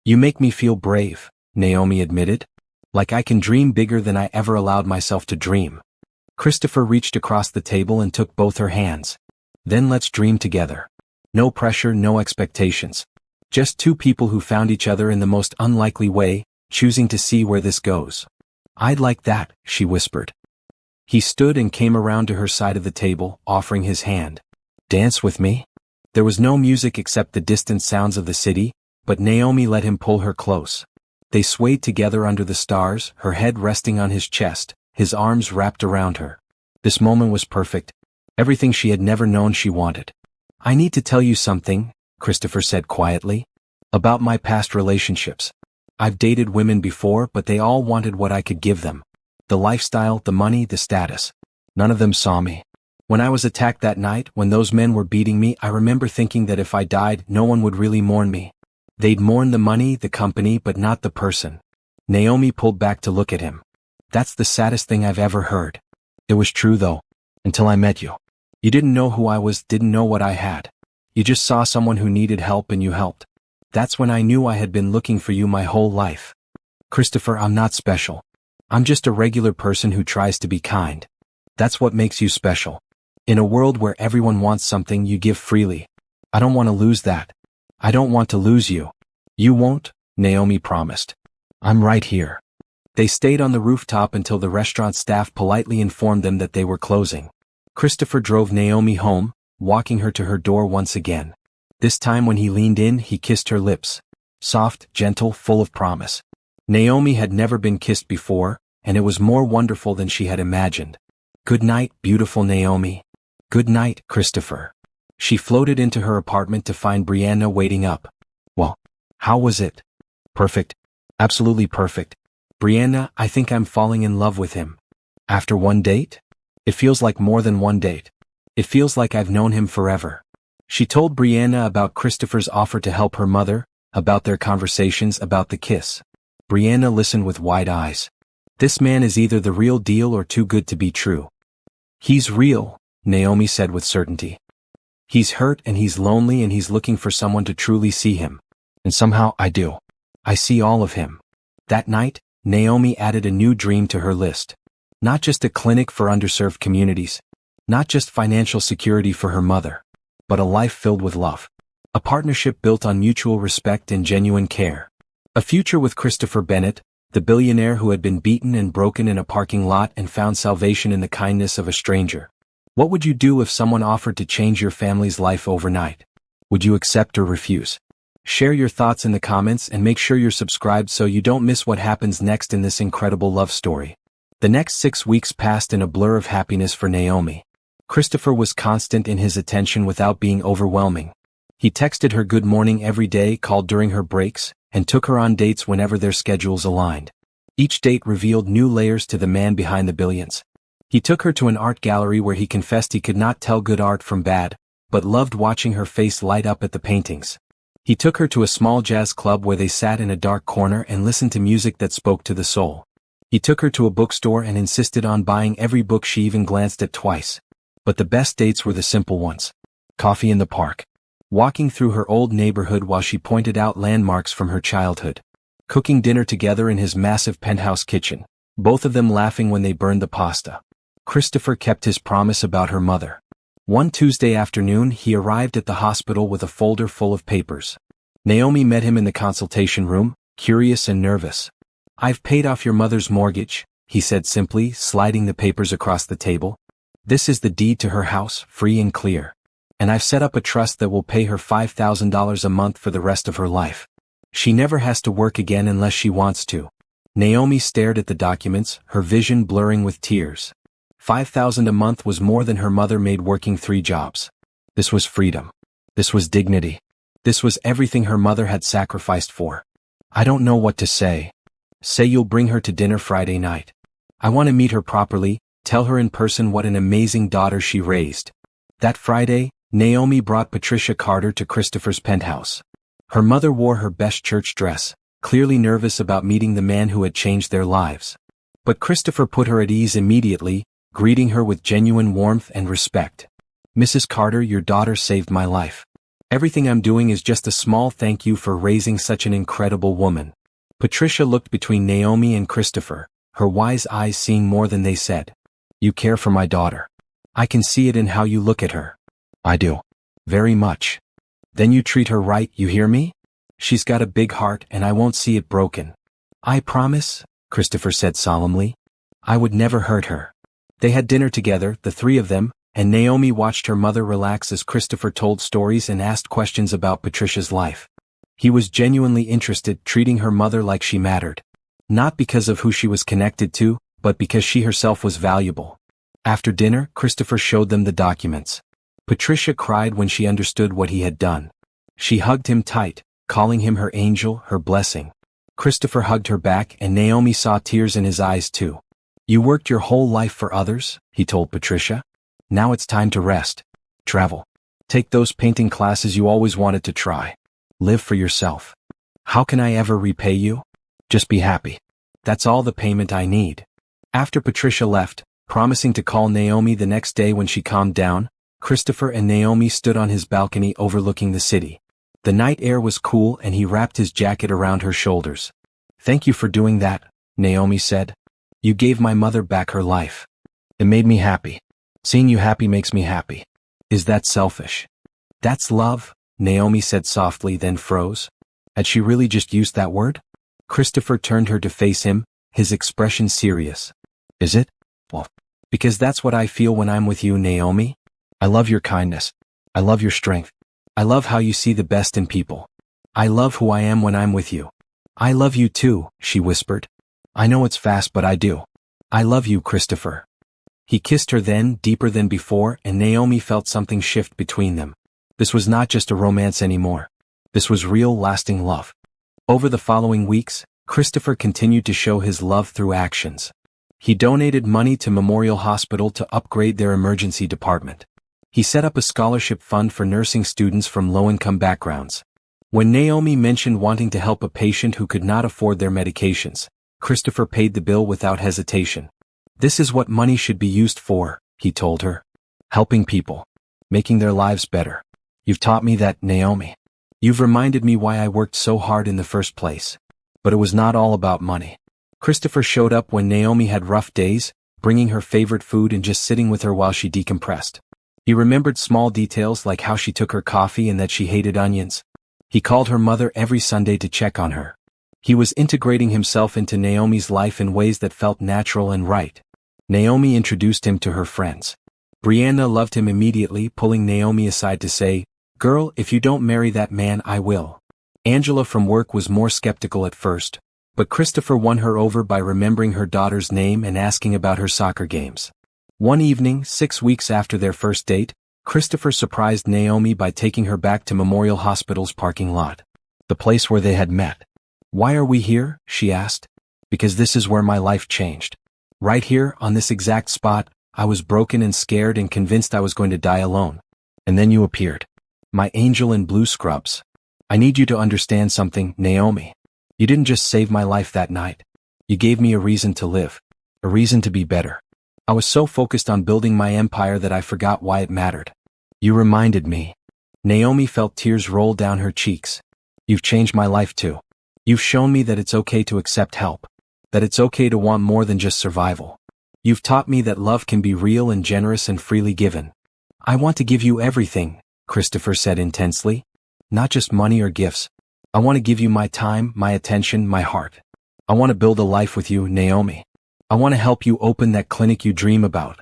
You make me feel brave, Naomi admitted. Like I can dream bigger than I ever allowed myself to dream. Christopher reached across the table and took both her hands. Then let's dream together. No pressure, no expectations. Just two people who found each other in the most unlikely way, choosing to see where this goes. I'd like that, she whispered. He stood and came around to her side of the table, offering his hand. Dance with me? There was no music except the distant sounds of the city, but Naomi let him pull her close. They swayed together under the stars, her head resting on his chest, his arms wrapped around her. This moment was perfect. Everything she had never known she wanted. I need to tell you something, Christopher said quietly. About my past relationships. I've dated women before, but they all wanted what I could give them. The lifestyle, the money, the status. None of them saw me. When I was attacked that night, when those men were beating me, I remember thinking that if I died, no one would really mourn me. They'd mourn the money, the company, but not the person. Naomi pulled back to look at him. That's the saddest thing I've ever heard. It was true though. Until I met you. You didn't know who I was, didn't know what I had. You just saw someone who needed help and you helped. That's when I knew I had been looking for you my whole life. Christopher, I'm not special. I'm just a regular person who tries to be kind. That's what makes you special. In a world where everyone wants something, you give freely. I don't want to lose that. I don't want to lose you. You won't, Naomi promised. I'm right here. They stayed on the rooftop until the restaurant staff politely informed them that they were closing. Christopher drove Naomi home, walking her to her door once again. This time when he leaned in, he kissed her lips. Soft, gentle, full of promise. Naomi had never been kissed before, and it was more wonderful than she had imagined. Good night, beautiful Naomi. Good night, Christopher. She floated into her apartment to find Brianna waiting up. Well, how was it? Perfect. Absolutely perfect. Brianna, I think I'm falling in love with him. After one date? It feels like more than one date. It feels like I've known him forever. She told Brianna about Christopher's offer to help her mother, about their conversations, about the kiss. Brianna listened with wide eyes. This man is either the real deal or too good to be true. He's real, Naomi said with certainty. He's hurt and he's lonely and he's looking for someone to truly see him. And somehow I do. I see all of him. That night, Naomi added a new dream to her list. Not just a clinic for underserved communities. Not just financial security for her mother. But a life filled with love. A partnership built on mutual respect and genuine care. A future with Christopher Bennett, the billionaire who had been beaten and broken in a parking lot and found salvation in the kindness of a stranger. What would you do if someone offered to change your family's life overnight? Would you accept or refuse? Share your thoughts in the comments and make sure you're subscribed so you don't miss what happens next in this incredible love story. The next 6 weeks passed in a blur of happiness for Naomi. Christopher was constant in his attention without being overwhelming. He texted her good morning every day, called during her breaks, and took her on dates whenever their schedules aligned. Each date revealed new layers to the man behind the billions. He took her to an art gallery where he confessed he could not tell good art from bad, but loved watching her face light up at the paintings. He took her to a small jazz club where they sat in a dark corner and listened to music that spoke to the soul. He took her to a bookstore and insisted on buying every book she even glanced at twice. But the best dates were the simple ones. Coffee in the park. Walking through her old neighborhood while she pointed out landmarks from her childhood. Cooking dinner together in his massive penthouse kitchen, both of them laughing when they burned the pasta. Christopher kept his promise about her mother. One Tuesday afternoon he arrived at the hospital with a folder full of papers. Naomi met him in the consultation room, curious and nervous. "I've paid off your mother's mortgage," he said simply, sliding the papers across the table. "This is the deed to her house, free and clear. And I've set up a trust that will pay her $5,000 a month for the rest of her life. She never has to work again unless she wants to." Naomi stared at the documents, her vision blurring with tears. $5,000 a month was more than her mother made working 3 jobs. This was freedom. This was dignity. This was everything her mother had sacrificed for. "I don't know what to say." "Say you'll bring her to dinner Friday night. I want to meet her properly, tell her in person what an amazing daughter she raised." That Friday, Naomi brought Patricia Carter to Christopher's penthouse. Her mother wore her best church dress, clearly nervous about meeting the man who had changed their lives. But Christopher put her at ease immediately, greeting her with genuine warmth and respect. "Mrs. Carter, your daughter saved my life. Everything I'm doing is just a small thank you for raising such an incredible woman." Patricia looked between Naomi and Christopher, her wise eyes seeing more than they said. "You care for my daughter. I can see it in how you look at her." "I do. Very much." "Then you treat her right, you hear me? She's got a big heart and I won't see it broken." "I promise," Christopher said solemnly. "I would never hurt her." They had dinner together, the 3 of them, and Naomi watched her mother relax as Christopher told stories and asked questions about Patricia's life. He was genuinely interested, treating her mother like she mattered. Not because of who she was connected to, but because she herself was valuable. After dinner, Christopher showed them the documents. Patricia cried when she understood what he had done. She hugged him tight, calling him her angel, her blessing. Christopher hugged her back and Naomi saw tears in his eyes too. "You worked your whole life for others," he told Patricia. "Now it's time to rest. Travel. Take those painting classes you always wanted to try. Live for yourself. How can I ever repay you? Just be happy. That's all the payment I need." After Patricia left, promising to call Naomi the next day when she calmed down, Christopher and Naomi stood on his balcony overlooking the city. The night air was cool and he wrapped his jacket around her shoulders. "Thank you for doing that," Naomi said. "You gave my mother back her life. It made me happy. Seeing you happy makes me happy. Is that selfish?" "That's love," Naomi said softly, then froze. Had she really just used that word? Christopher turned her to face him, his expression serious. "Is it? Well, because that's what I feel when I'm with you, Naomi. I love your kindness. I love your strength. I love how you see the best in people. I love who I am when I'm with you." "I love you too," she whispered. "I know it's fast but I do. I love you, Christopher." He kissed her then, deeper than before, and Naomi felt something shift between them. This was not just a romance anymore. This was real, lasting love. Over the following weeks, Christopher continued to show his love through actions. He donated money to Memorial Hospital to upgrade their emergency department. He set up a scholarship fund for nursing students from low-income backgrounds. When Naomi mentioned wanting to help a patient who could not afford their medications, Christopher paid the bill without hesitation. "This is what money should be used for," he told her. "Helping people. Making their lives better. You've taught me that, Naomi. You've reminded me why I worked so hard in the first place. But it was not all about money." Christopher showed up when Naomi had rough days, bringing her favorite food and just sitting with her while she decompressed. He remembered small details like how she took her coffee and that she hated onions. He called her mother every Sunday to check on her. He was integrating himself into Naomi's life in ways that felt natural and right. Naomi introduced him to her friends. Brianna loved him immediately, pulling Naomi aside to say, "Girl, if you don't marry that man, I will." Angela from work was more skeptical at first, but Christopher won her over by remembering her daughter's name and asking about her soccer games. One evening, 6 weeks after their first date, Christopher surprised Naomi by taking her back to Memorial Hospital's parking lot, the place where they had met. "Why are we here?" she asked. "Because this is where my life changed. Right here, on this exact spot, I was broken and scared and convinced I was going to die alone. And then you appeared. My angel in blue scrubs. I need you to understand something, Naomi. You didn't just save my life that night. You gave me a reason to live. A reason to be better. I was so focused on building my empire that I forgot why it mattered. You reminded me." Naomi felt tears roll down her cheeks. "You've changed my life too. You've shown me that it's okay to accept help. That it's okay to want more than just survival. You've taught me that love can be real and generous and freely given." "I want to give you everything," Christopher said intensely. "Not just money or gifts. I want to give you my time, my attention, my heart. I want to build a life with you, Naomi. I want to help you open that clinic you dream about.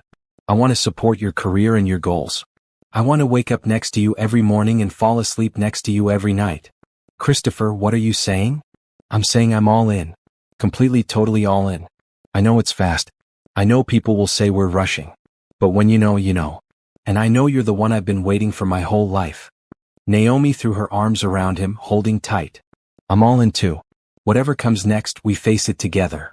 I want to support your career and your goals. I want to wake up next to you every morning and fall asleep next to you every night." "Christopher, what are you saying?" "I'm saying I'm all in. Completely, totally all in. I know it's fast. I know people will say we're rushing. But when you know, you know. And I know you're the one I've been waiting for my whole life." Naomi threw her arms around him, holding tight. "I'm all in too. Whatever comes next, we face it together."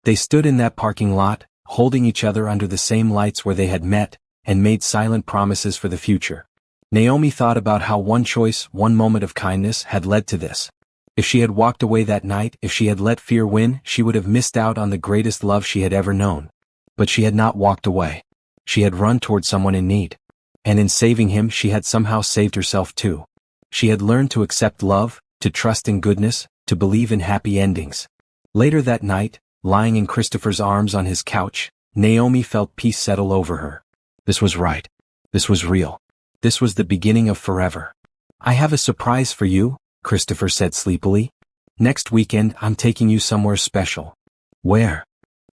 They stood in that parking lot, holding each other under the same lights where they had met, and made silent promises for the future. Naomi thought about how one choice, one moment of kindness, had led to this. If she had walked away that night, if she had let fear win, she would have missed out on the greatest love she had ever known. But she had not walked away. She had run toward someone in need. And in saving him, she had somehow saved herself too. She had learned to accept love, to trust in goodness, to believe in happy endings. Later that night, lying in Christopher's arms on his couch, Naomi felt peace settle over her. This was right. This was real. This was the beginning of forever. "I have a surprise for you," Christopher said sleepily. "Next weekend, I'm taking you somewhere special." "Where?"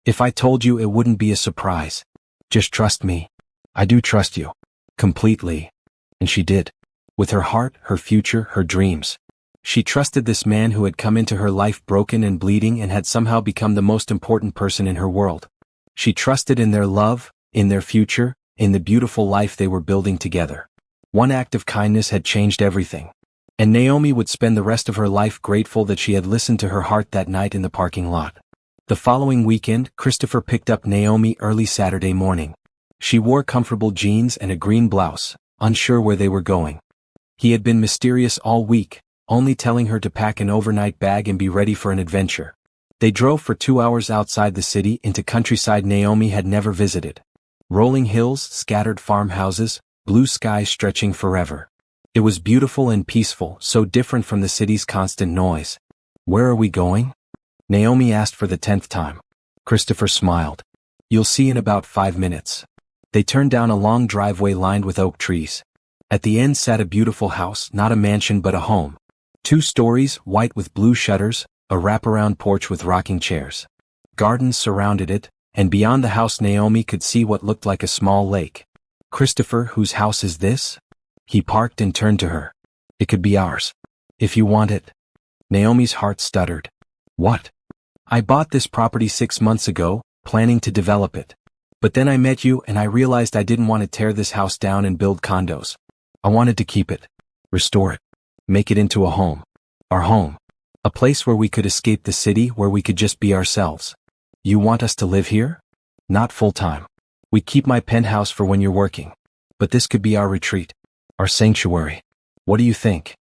"If I told you, it wouldn't be a surprise. Just trust me." "I do trust you. Completely." And she did. With her heart, her future, her dreams. She trusted this man who had come into her life broken and bleeding and had somehow become the most important person in her world. She trusted in their love, in their future, in the beautiful life they were building together. One act of kindness had changed everything. And Naomi would spend the rest of her life grateful that she had listened to her heart that night in the parking lot. The following weekend, Christopher picked up Naomi early Saturday morning. She wore comfortable jeans and a green blouse, unsure where they were going. He had been mysterious all week, only telling her to pack an overnight bag and be ready for an adventure. They drove for 2 hours outside the city into countryside Naomi had never visited. Rolling hills, scattered farmhouses, blue skies stretching forever. It was beautiful and peaceful, so different from the city's constant noise. "Where are we going?" Naomi asked for the 10th time. Christopher smiled. "You'll see in about 5 minutes." They turned down a long driveway lined with oak trees. At the end sat a beautiful house, not a mansion but a home. 2 stories, white with blue shutters, a wraparound porch with rocking chairs. Gardens surrounded it, and beyond the house Naomi could see what looked like a small lake. "Christopher, whose house is this?" He parked and turned to her. "It could be ours. If you want it." Naomi's heart stuttered. "What?" "I bought this property 6 months ago, planning to develop it. But then I met you and I realized I didn't want to tear this house down and build condos. I wanted to keep it. Restore it. Make it into a home. Our home. A place where we could escape the city, where we could just be ourselves. You want us to live here?" "Not full-time. We keep my penthouse for when you're working. But this could be our retreat. Our sanctuary. What do you think?"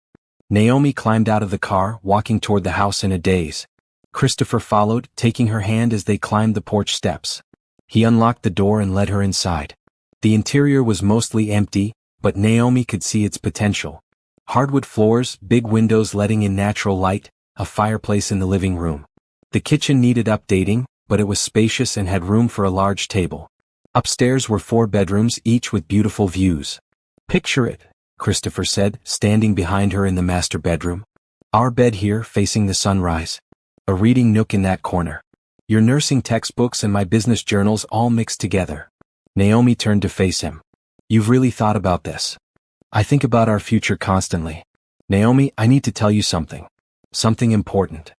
Naomi climbed out of the car, walking toward the house in a daze. Christopher followed, taking her hand as they climbed the porch steps. He unlocked the door and led her inside. The interior was mostly empty, but Naomi could see its potential. Hardwood floors, big windows letting in natural light, a fireplace in the living room. The kitchen needed updating, but it was spacious and had room for a large table. Upstairs were 4 bedrooms, each with beautiful views. Picture it, Christopher said, standing behind her in the master bedroom. Our bed here, facing the sunrise. A reading nook in that corner. Your nursing textbooks and my business journals all mixed together. Naomi turned to face him. You've really thought about this. I think about our future constantly. Naomi, I need to tell you something. Something important.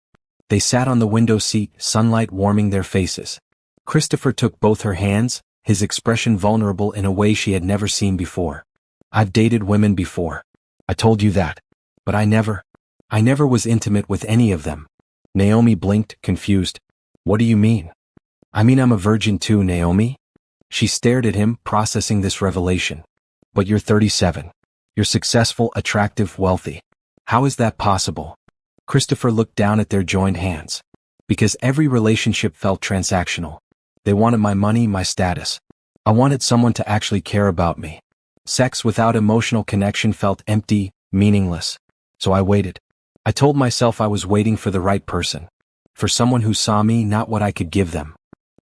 They sat on the window seat, sunlight warming their faces. Christopher took both her hands, his expression vulnerable in a way she had never seen before. I've dated women before. I told you that. But I never was intimate with any of them. Naomi blinked, confused. What do you mean? I mean I'm a virgin too, Naomi. She stared at him, processing this revelation. But you're 37. You're successful, attractive, wealthy. How is that possible? Christopher looked down at their joined hands. Because every relationship felt transactional. They wanted my money, my status. I wanted someone to actually care about me. Sex without emotional connection felt empty, meaningless. So I waited. I told myself I was waiting for the right person. For someone who saw me, not what I could give them.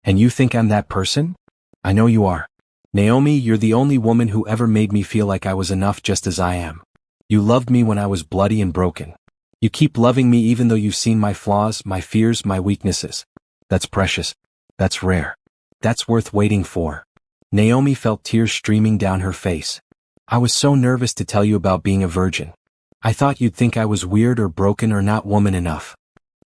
And you think I'm that person? I know you are. Naomi, you're the only woman who ever made me feel like I was enough just as I am. You loved me when I was bloody and broken. You keep loving me even though you've seen my flaws, my fears, my weaknesses. That's precious. That's rare. That's worth waiting for. Naomi felt tears streaming down her face. I was so nervous to tell you about being a virgin. I thought you'd think I was weird or broken or not woman enough.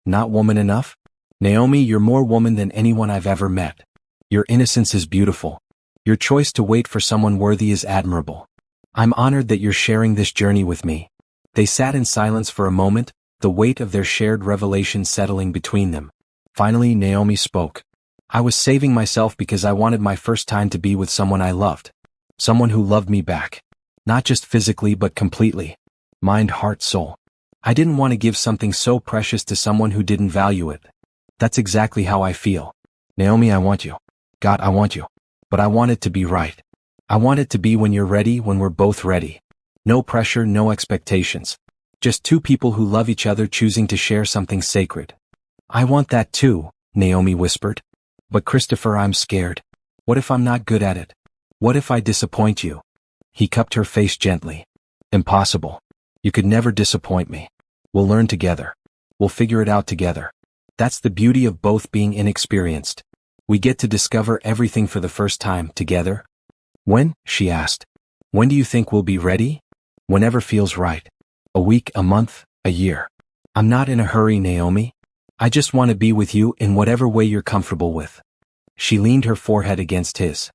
Not woman enough? Naomi, you're more woman than anyone I've ever met. Your innocence is beautiful. Your choice to wait for someone worthy is admirable. I'm honored that you're sharing this journey with me. They sat in silence for a moment, the weight of their shared revelation settling between them. Finally, Naomi spoke. I was saving myself because I wanted my first time to be with someone I loved. Someone who loved me back. Not just physically but completely. Mind, heart, soul. I didn't want to give something so precious to someone who didn't value it. That's exactly how I feel. Naomi, I want you. God, I want you. But I want it to be right. I want it to be when you're ready, when we're both ready. No pressure, no expectations. Just 2 people who love each other choosing to share something sacred. I want that too, Naomi whispered. But Christopher, I'm scared. What if I'm not good at it? What if I disappoint you? He cupped her face gently. Impossible. You could never disappoint me. We'll learn together. We'll figure it out together. That's the beauty of both being inexperienced. We get to discover everything for the first time together. When? She asked. When do you think we'll be ready? Whenever feels right. A week, a month, a year. I'm not in a hurry, Naomi. I just want to be with you in whatever way you're comfortable with. She leaned her forehead against his.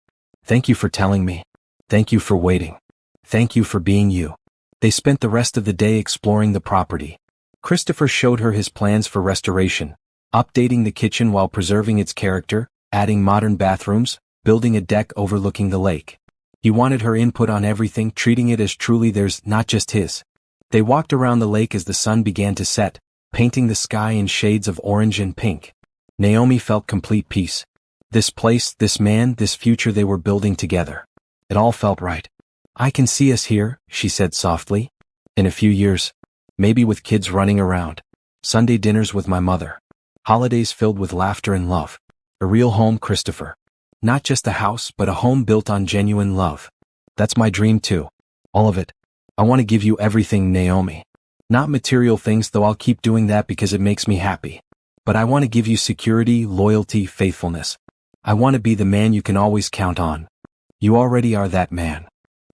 Thank you for telling me. Thank you for waiting. Thank you for being you. They spent the rest of the day exploring the property. Christopher showed her his plans for restoration, updating the kitchen while preserving its character, adding modern bathrooms, building a deck overlooking the lake. He wanted her input on everything, treating it as truly theirs, not just his. They walked around the lake as the sun began to set, painting the sky in shades of orange and pink. Naomi felt complete peace. This place, this man, this future they were building together. It all felt right. I can see us here, she said softly. In a few years. Maybe with kids running around. Sunday dinners with my mother. Holidays filled with laughter and love. A real home, Christopher. Not just a house, but a home built on genuine love. That's my dream too. All of it. I want to give you everything, Naomi. Not material things, though I'll keep doing that because it makes me happy. But I want to give you security, loyalty, faithfulness. I want to be the man you can always count on. You already are that man.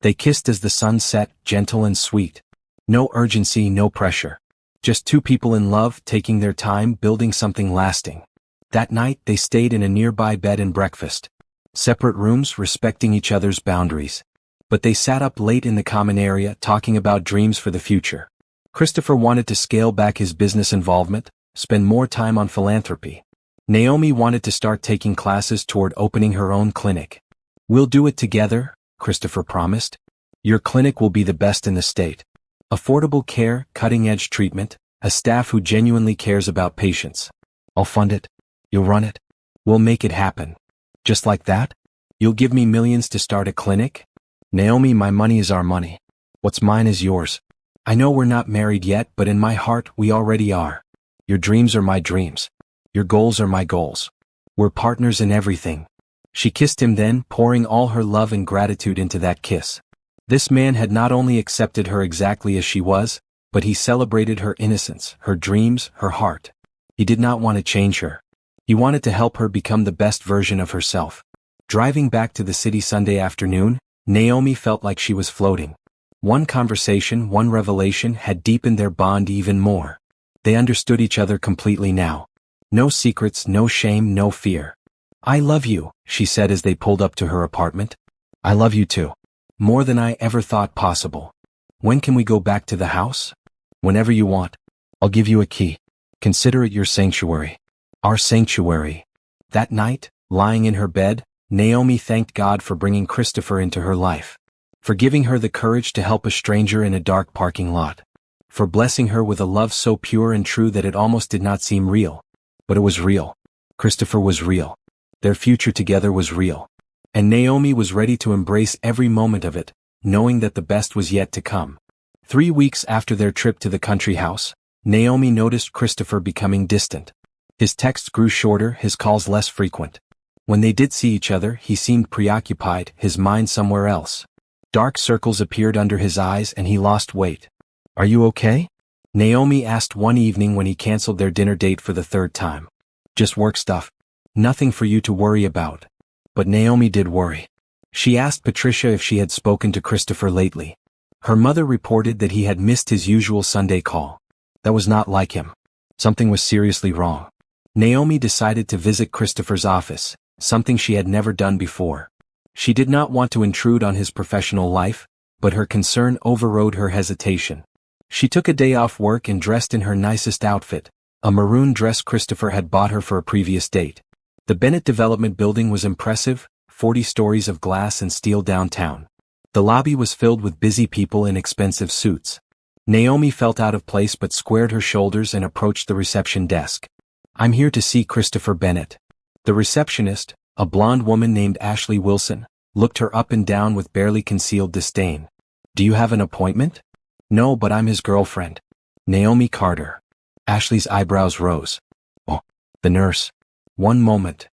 They kissed as the sun set, gentle and sweet. No urgency, no pressure. Just 2 people in love, taking their time, building something lasting. That night, they stayed in a nearby bed and breakfast. Separate rooms, respecting each other's boundaries. But they sat up late in the common area, talking about dreams for the future. Christopher wanted to scale back his business involvement, spend more time on philanthropy. Naomi wanted to start taking classes toward opening her own clinic. We'll do it together, Christopher promised. Your clinic will be the best in the state. Affordable care, cutting-edge treatment, a staff who genuinely cares about patients. I'll fund it. You'll run it. We'll make it happen. Just like that? You'll give me millions to start a clinic? Naomi, my money is our money. What's mine is yours. I know we're not married yet, but in my heart, we already are. Your dreams are my dreams. Your goals are my goals. We're partners in everything. She kissed him then, pouring all her love and gratitude into that kiss. This man had not only accepted her exactly as she was, but he celebrated her innocence, her dreams, her heart. He did not want to change her. He wanted to help her become the best version of herself. Driving back to the city Sunday afternoon, Naomi felt like she was floating. One conversation, one revelation had deepened their bond even more. They understood each other completely now. No secrets, no shame, no fear. "I love you," she said as they pulled up to her apartment. "I love you too. More than I ever thought possible. When can we go back to the house?" "Whenever you want. I'll give you a key. Consider it your sanctuary." Our sanctuary. That night, lying in her bed, Naomi thanked God for bringing Christopher into her life. For giving her the courage to help a stranger in a dark parking lot. For blessing her with a love so pure and true that it almost did not seem real. But it was real. Christopher was real. Their future together was real. And Naomi was ready to embrace every moment of it, knowing that the best was yet to come. 3 weeks after their trip to the country house, Naomi noticed Christopher becoming distant. His texts grew shorter, his calls less frequent. When they did see each other, he seemed preoccupied, his mind somewhere else. Dark circles appeared under his eyes and he lost weight. "Are you okay?" Naomi asked one evening when he canceled their dinner date for the 3rd time. "Just work stuff. Nothing for you to worry about." But Naomi did worry. She asked Patricia if she had spoken to Christopher lately. Her mother reported that he had missed his usual Sunday call. That was not like him. Something was seriously wrong. Naomi decided to visit Christopher's office, something she had never done before. She did not want to intrude on his professional life, but her concern overrode her hesitation. She took a day off work and dressed in her nicest outfit, a maroon dress Christopher had bought her for a previous date. The Bennett Development building was impressive, 40 stories of glass and steel downtown. The lobby was filled with busy people in expensive suits. Naomi felt out of place but squared her shoulders and approached the reception desk. "I'm here to see Christopher Bennett." The receptionist, a blonde woman named Ashley Wilson, looked her up and down with barely concealed disdain. "Do you have an appointment?" "No, but I'm his girlfriend. Naomi Carter." Ashley's eyebrows rose. "Oh, the nurse." "One moment."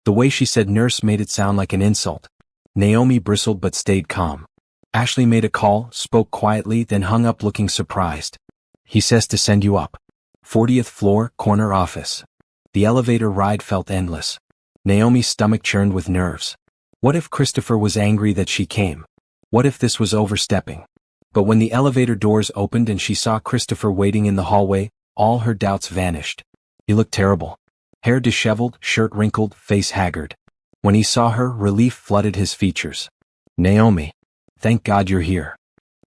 The way she said nurse made it sound like an insult. Naomi bristled but stayed calm. Ashley made a call, spoke quietly, then hung up looking surprised. "He says to send you up. 40th floor, corner office." The elevator ride felt endless. Naomi's stomach churned with nerves. What if Christopher was angry that she came? What if this was overstepping? But when the elevator doors opened and she saw Christopher waiting in the hallway, all her doubts vanished. He looked terrible. Hair disheveled, shirt wrinkled, face haggard. When he saw her, relief flooded his features. "Naomi. Thank God you're here."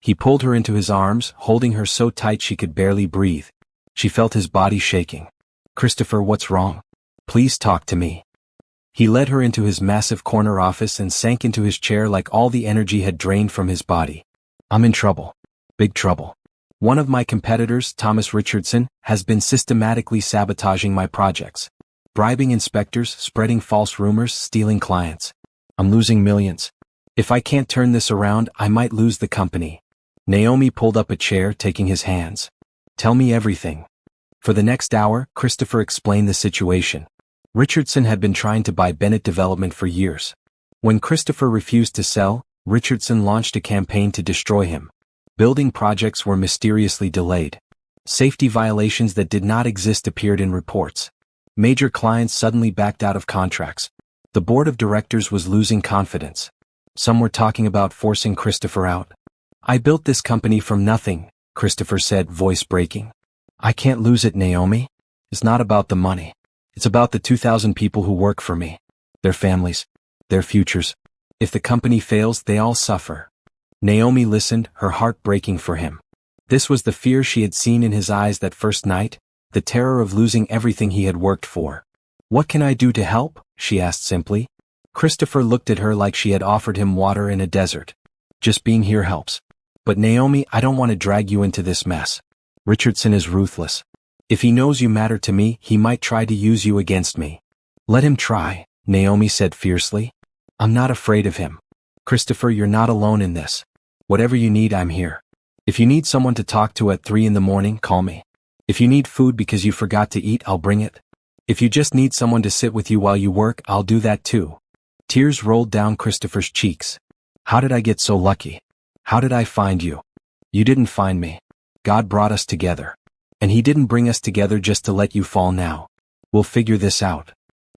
He pulled her into his arms, holding her so tight she could barely breathe. She felt his body shaking. "Christopher, what's wrong? Please talk to me." He led her into his massive corner office and sank into his chair like all the energy had drained from his body. "I'm in trouble. Big trouble. One of my competitors, Thomas Richardson, has been systematically sabotaging my projects. Bribing inspectors, spreading false rumors, stealing clients. I'm losing millions. If I can't turn this around, I might lose the company." Naomi pulled up a chair, taking his hands. "Tell me everything." For the next hour, Christopher explained the situation. Richardson had been trying to buy Bennett Development for years. When Christopher refused to sell, Richardson launched a campaign to destroy him. Building projects were mysteriously delayed. Safety violations that did not exist appeared in reports. Major clients suddenly backed out of contracts. The board of directors was losing confidence. Some were talking about forcing Christopher out. "I built this company from nothing," Christopher said, voice breaking. "I can't lose it, Naomi. It's not about the money. It's about the 2,000 people who work for me. Their families. Their futures. If the company fails, they all suffer." Naomi listened, her heart breaking for him. This was the fear she had seen in his eyes that first night, the terror of losing everything he had worked for. "What can I do to help?" she asked simply. Christopher looked at her like she had offered him water in a desert. "Just being here helps. But Naomi, I don't want to drag you into this mess. Richardson is ruthless. If he knows you matter to me, he might try to use you against me." "Let him try," Naomi said fiercely. "I'm not afraid of him. Christopher, you're not alone in this. Whatever you need, I'm here. If you need someone to talk to at 3 in the morning, call me. If you need food because you forgot to eat, I'll bring it. If you just need someone to sit with you while you work, I'll do that too." Tears rolled down Christopher's cheeks. How did I get so lucky? How did I find you? You didn't find me. God brought us together. And He didn't bring us together just to let you fall now. We'll figure this out.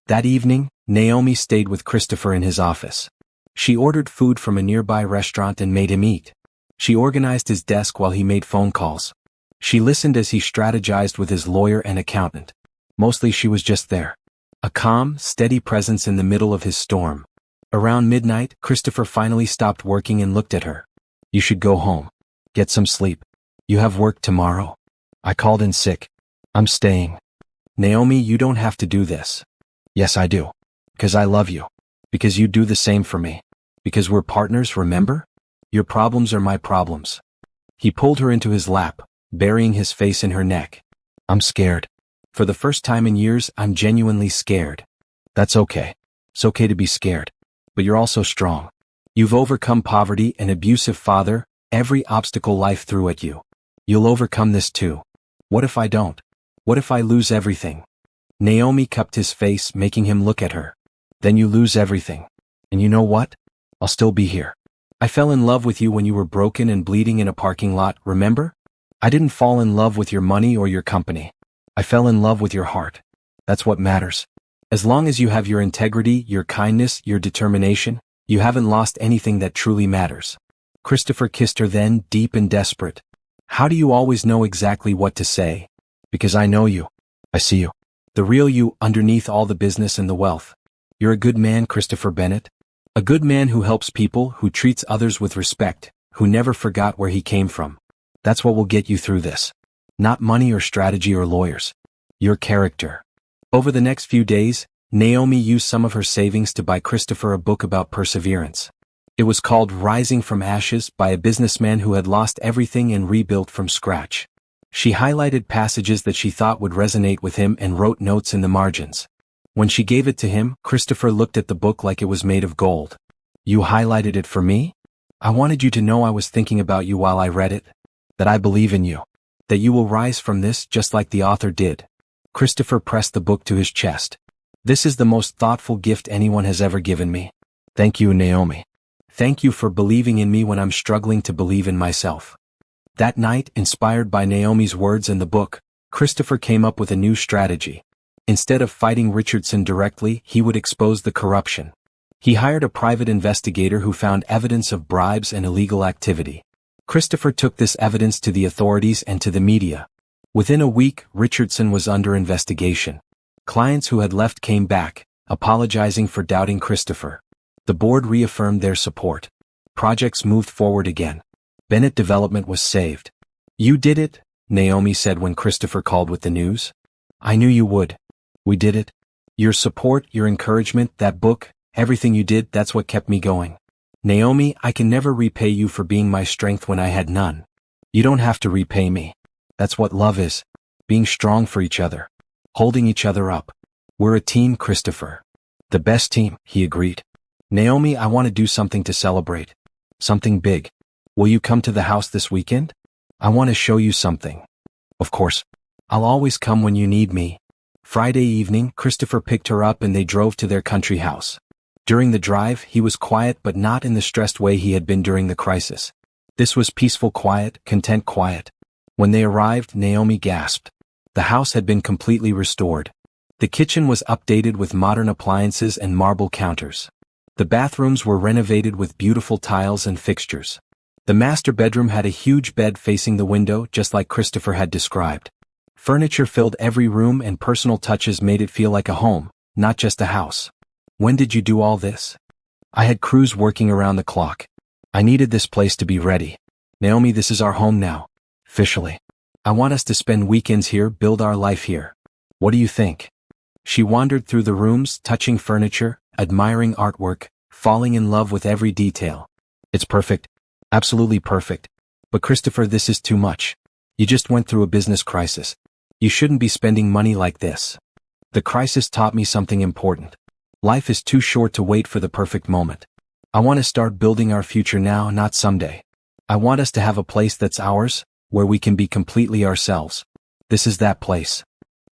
That evening, Naomi stayed with Christopher in his office. She ordered food from a nearby restaurant and made him eat. She organized his desk while he made phone calls. She listened as he strategized with his lawyer and accountant. Mostly she was just there. A calm, steady presence in the middle of his storm. Around midnight, Christopher finally stopped working and looked at her. You should go home. Get some sleep. You have work tomorrow. I called in sick. I'm staying. Naomi, you don't have to do this. Yes, I do. Because I love you. Because you do the same for me. Because we're partners, remember? Your problems are my problems. He pulled her into his lap, burying his face in her neck. I'm scared. For the first time in years, I'm genuinely scared. That's okay. It's okay to be scared. But you're also strong. You've overcome poverty, an abusive father, every obstacle life threw at you. You'll overcome this too. What if I don't? What if I lose everything? Naomi cupped his face, making him look at her. Then you lose everything. And you know what? I'll still be here. I fell in love with you when you were broken and bleeding in a parking lot, remember? I didn't fall in love with your money or your company. I fell in love with your heart. That's what matters. As long as you have your integrity, your kindness, your determination, you haven't lost anything that truly matters. Christopher kissed her then, deep and desperate. How do you always know exactly what to say? Because I know you. I see you. The real you underneath all the business and the wealth. You're a good man, Christopher Bennett. A good man who helps people, who treats others with respect, who never forgot where he came from. That's what will get you through this. Not money or strategy or lawyers. Your character. Over the next few days, Naomi used some of her savings to buy Christopher a book about perseverance. It was called Rising from Ashes by a businessman who had lost everything and rebuilt from scratch. She highlighted passages that she thought would resonate with him and wrote notes in the margins. When she gave it to him, Christopher looked at the book like it was made of gold. You highlighted it for me? I wanted you to know I was thinking about you while I read it. That I believe in you. That you will rise from this just like the author did. Christopher pressed the book to his chest. This is the most thoughtful gift anyone has ever given me. Thank you, Naomi. Thank you for believing in me when I'm struggling to believe in myself. That night, inspired by Naomi's words and the book, Christopher came up with a new strategy. Instead of fighting Richardson directly, he would expose the corruption. He hired a private investigator who found evidence of bribes and illegal activity. Christopher took this evidence to the authorities and to the media. Within a week, Richardson was under investigation. Clients who had left came back, apologizing for doubting Christopher. The board reaffirmed their support. Projects moved forward again. Bennett Development was saved. You did it, Naomi said when Christopher called with the news. I knew you would. We did it. Your support, your encouragement, that book, everything you did, that's what kept me going. Naomi, I can never repay you for being my strength when I had none. You don't have to repay me. That's what love is. Being strong for each other. Holding each other up. We're a team, Christopher. The best team, he agreed. Naomi, I want to do something to celebrate. Something big. Will you come to the house this weekend? I want to show you something. Of course. I'll always come when you need me. Friday evening, Christopher picked her up and they drove to their country house. During the drive, he was quiet but not in the stressed way he had been during the crisis. This was peaceful quiet, content quiet. When they arrived, Naomi gasped. The house had been completely restored. The kitchen was updated with modern appliances and marble counters. The bathrooms were renovated with beautiful tiles and fixtures. The master bedroom had a huge bed facing the window just like Christopher had described. Furniture filled every room and personal touches made it feel like a home, not just a house. When did you do all this? I had crews working around the clock. I needed this place to be ready. Naomi, this is our home now. Officially. I want us to spend weekends here, build our life here. What do you think? She wandered through the rooms, touching furniture, admiring artwork, falling in love with every detail. It's perfect. Absolutely perfect. But Christopher, this is too much. You just went through a business crisis. You shouldn't be spending money like this. The crisis taught me something important. Life is too short to wait for the perfect moment. I want to start building our future now, not someday. I want us to have a place that's ours, where we can be completely ourselves. This is that place.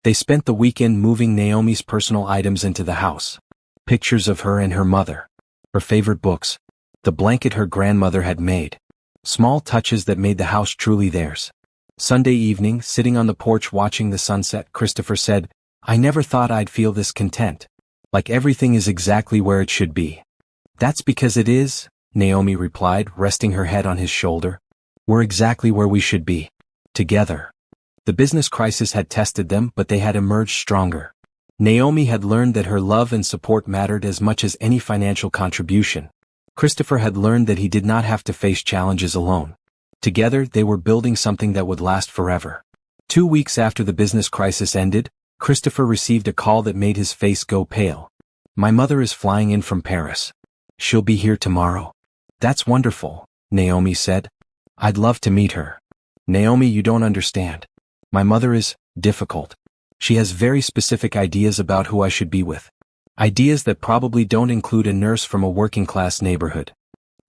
They spent the weekend moving Naomi's personal items into the house. Pictures of her and her mother. Her favorite books. The blanket her grandmother had made. Small touches that made the house truly theirs. Sunday evening, sitting on the porch watching the sunset, Christopher said, "I never thought I'd feel this content. Like everything is exactly where it should be." "That's because it is," Naomi replied, resting her head on his shoulder. "We're exactly where we should be. Together." The business crisis had tested them, but they had emerged stronger. Naomi had learned that her love and support mattered as much as any financial contribution. Christopher had learned that he did not have to face challenges alone. Together, they were building something that would last forever. 2 weeks after the business crisis ended, Christopher received a call that made his face go pale. "My mother is flying in from Paris. She'll be here tomorrow." "That's wonderful," Naomi said. "I'd love to meet her." "Naomi, you don't understand. My mother is difficult. She has very specific ideas about who I should be with. Ideas that probably don't include a nurse from a working-class neighborhood."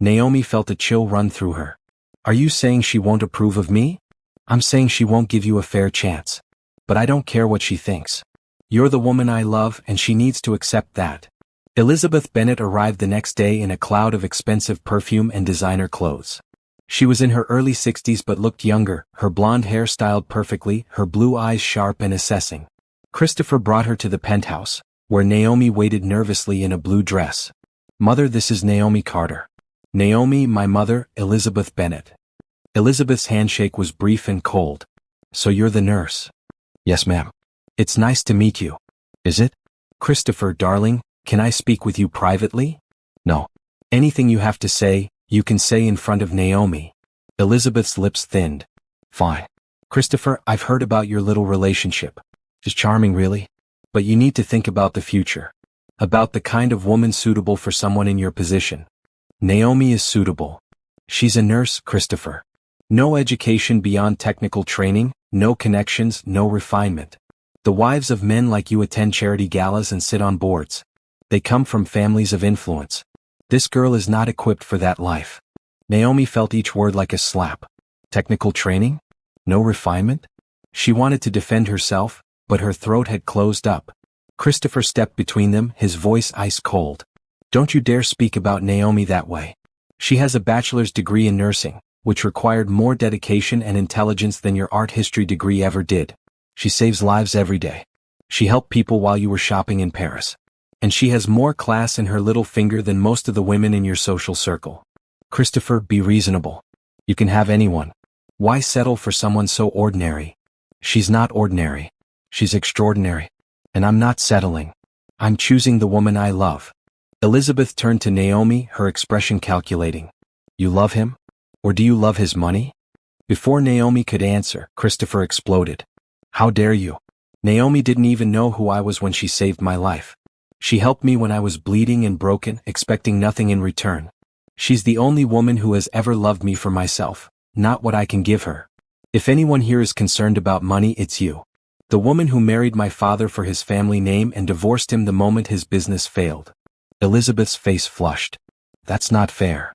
Naomi felt a chill run through her. "Are you saying she won't approve of me?" "I'm saying she won't give you a fair chance. But I don't care what she thinks. You're the woman I love, and she needs to accept that." Elizabeth Bennet arrived the next day in a cloud of expensive perfume and designer clothes. She was in her early 60s but looked younger, her blonde hair styled perfectly, her blue eyes sharp and assessing. Christopher brought her to the penthouse, where Naomi waited nervously in a blue dress. "Mother, this is Naomi Carter." "Naomi, my mother, Elizabeth Bennet." Elizabeth's handshake was brief and cold. "So you're the nurse?" "Yes, ma'am." "It's nice to meet you." "Is it?" "Christopher, darling, can I speak with you privately?" "No." "Anything you have to say, you can say in front of Naomi." Elizabeth's lips thinned. "Fine. Christopher, I've heard about your little relationship. It's charming, really. But you need to think about the future. About the kind of woman suitable for someone in your position. Naomi is suitable. She's a nurse, Christopher. No education beyond technical training, no connections, no refinement. The wives of men like you attend charity galas and sit on boards. They come from families of influence. This girl is not equipped for that life." Naomi felt each word like a slap. Technical training? No refinement? She wanted to defend herself, but her throat had closed up. Christopher stepped between them, his voice ice cold. "Don't you dare speak about Naomi that way. She has a bachelor's degree in nursing, which required more dedication and intelligence than your art history degree ever did. She saves lives every day. She helped people while you were shopping in Paris. And she has more class in her little finger than most of the women in your social circle. Christopher, be reasonable. You can have anyone. Why settle for someone so ordinary?" "She's not ordinary. She's extraordinary. And I'm not settling. I'm choosing the woman I love." Elizabeth turned to Naomi, her expression calculating. "You love him? Or do you love his money?" Before Naomi could answer, Christopher exploded. "How dare you? Naomi didn't even know who I was when she saved my life. She helped me when I was bleeding and broken, expecting nothing in return. She's the only woman who has ever loved me for myself, not what I can give her. If anyone here is concerned about money, it's you. The woman who married my father for his family name and divorced him the moment his business failed." Elizabeth's face flushed. "That's not fair.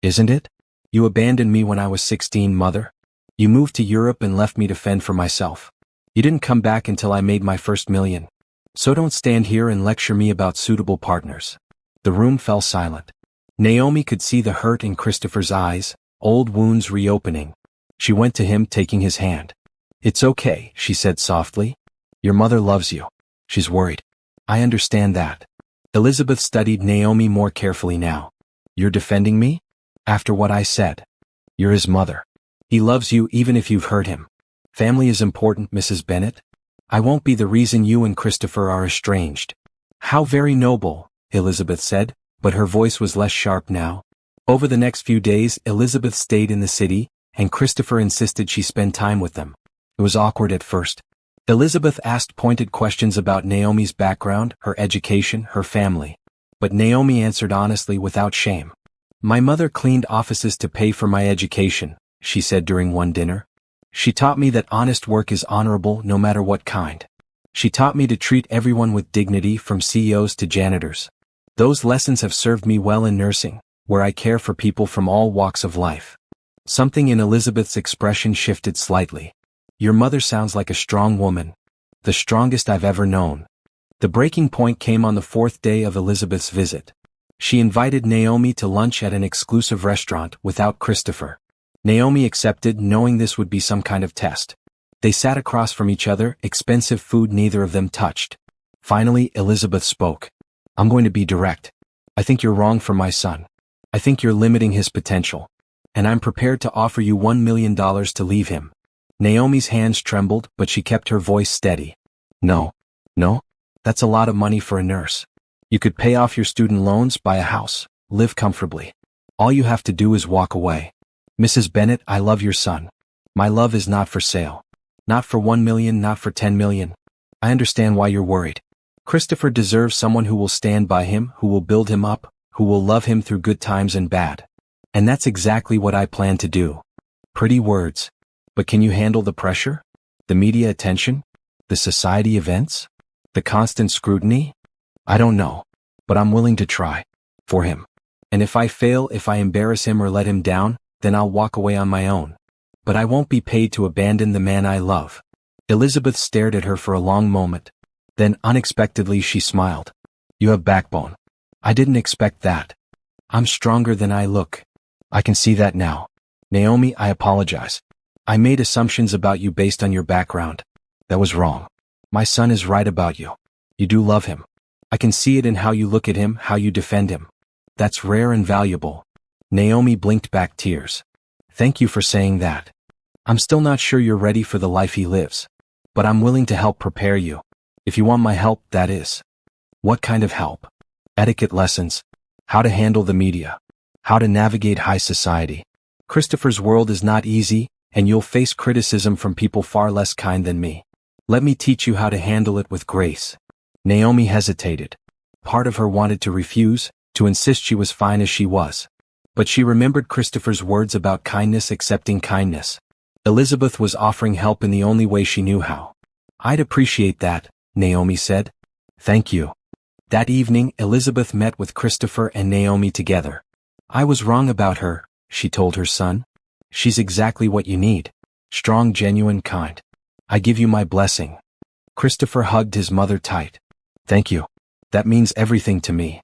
Isn't it? You abandoned me when I was 16, Mother. You moved to Europe and left me to fend for myself. You didn't come back until I made my first million. So don't stand here and lecture me about suitable partners." The room fell silent. Naomi could see the hurt in Christopher's eyes, old wounds reopening. She went to him, taking his hand. "It's okay," she said softly. "Your mother loves you. She's worried. I understand that." Elizabeth studied Naomi more carefully now. "You're defending me? After what I said? You're his mother. He loves you even if you've hurt him. Family is important, Mrs. Bennet. I won't be the reason you and Christopher are estranged." "How very noble," Elizabeth said, but her voice was less sharp now. Over the next few days, Elizabeth stayed in the city, and Christopher insisted she spend time with them. It was awkward at first. Elizabeth asked pointed questions about Naomi's background, her education, her family. But Naomi answered honestly without shame. "My mother cleaned offices to pay for my education," she said during one dinner. "She taught me that honest work is honorable no matter what kind. She taught me to treat everyone with dignity, from CEOs to janitors. Those lessons have served me well in nursing, where I care for people from all walks of life." Something in Elizabeth's expression shifted slightly. "Your mother sounds like a strong woman. The strongest I've ever known." The breaking point came on the fourth day of Elizabeth's visit. She invited Naomi to lunch at an exclusive restaurant without Christopher. Naomi accepted, knowing this would be some kind of test. They sat across from each other, expensive food neither of them touched. Finally, Elizabeth spoke. I'm going to be direct. I think you're wrong for my son. I think you're limiting his potential. And I'm prepared to offer you $1 million to leave him. Naomi's hands trembled, but she kept her voice steady. No. That's a lot of money for a nurse. You could pay off your student loans, buy a house, live comfortably. All you have to do is walk away. Mrs. Bennet, I love your son. My love is not for sale. Not for 1 million, not for 10 million. I understand why you're worried. Christopher deserves someone who will stand by him, who will build him up, who will love him through good times and bad. And that's exactly what I plan to do. Pretty words. But can you handle the pressure? The media attention? The society events? The constant scrutiny? I don't know. But I'm willing to try. For him. And if I fail, if I embarrass him or let him down, then I'll walk away on my own. But I won't be paid to abandon the man I love. Elizabeth stared at her for a long moment. Then, unexpectedly, she smiled. You have backbone. I didn't expect that. I'm stronger than I look. I can see that now. Naomi, I apologize. I made assumptions about you based on your background. That was wrong. My son is right about you. You do love him. I can see it in how you look at him, how you defend him. That's rare and valuable. Naomi blinked back tears. Thank you for saying that. I'm still not sure you're ready for the life he lives. But I'm willing to help prepare you. If you want my help, that is. What kind of help? Etiquette lessons. How to handle the media. How to navigate high society. Christopher's world is not easy, and you'll face criticism from people far less kind than me. Let me teach you how to handle it with grace. Naomi hesitated. Part of her wanted to refuse, to insist she was fine as she was. But she remembered Christopher's words about kindness accepting kindness. Elizabeth was offering help in the only way she knew how. I'd appreciate that, Naomi said. Thank you. That evening, Elizabeth met with Christopher and Naomi together. I was wrong about her, she told her son. She's exactly what you need. Strong, genuine, kind. I give you my blessing. Christopher hugged his mother tight. Thank you. That means everything to me.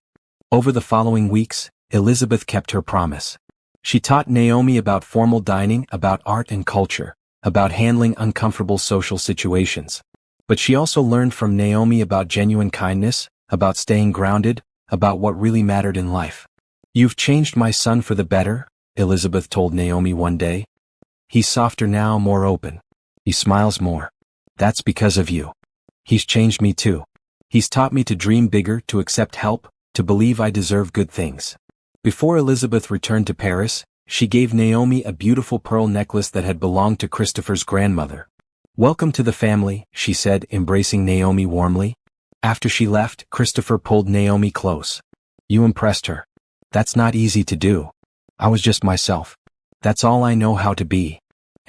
Over the following weeks, Elizabeth kept her promise. She taught Naomi about formal dining, about art and culture, about handling uncomfortable social situations. But she also learned from Naomi about genuine kindness, about staying grounded, about what really mattered in life. You've changed my son for the better, Elizabeth told Naomi one day. He's softer now, more open. He smiles more. That's because of you. He's changed me too. He's taught me to dream bigger, to accept help, to believe I deserve good things. Before Elizabeth returned to Paris, she gave Naomi a beautiful pearl necklace that had belonged to Christopher's grandmother. Welcome to the family, she said, embracing Naomi warmly. After she left, Christopher pulled Naomi close. You impressed her. That's not easy to do. I was just myself. That's all I know how to be.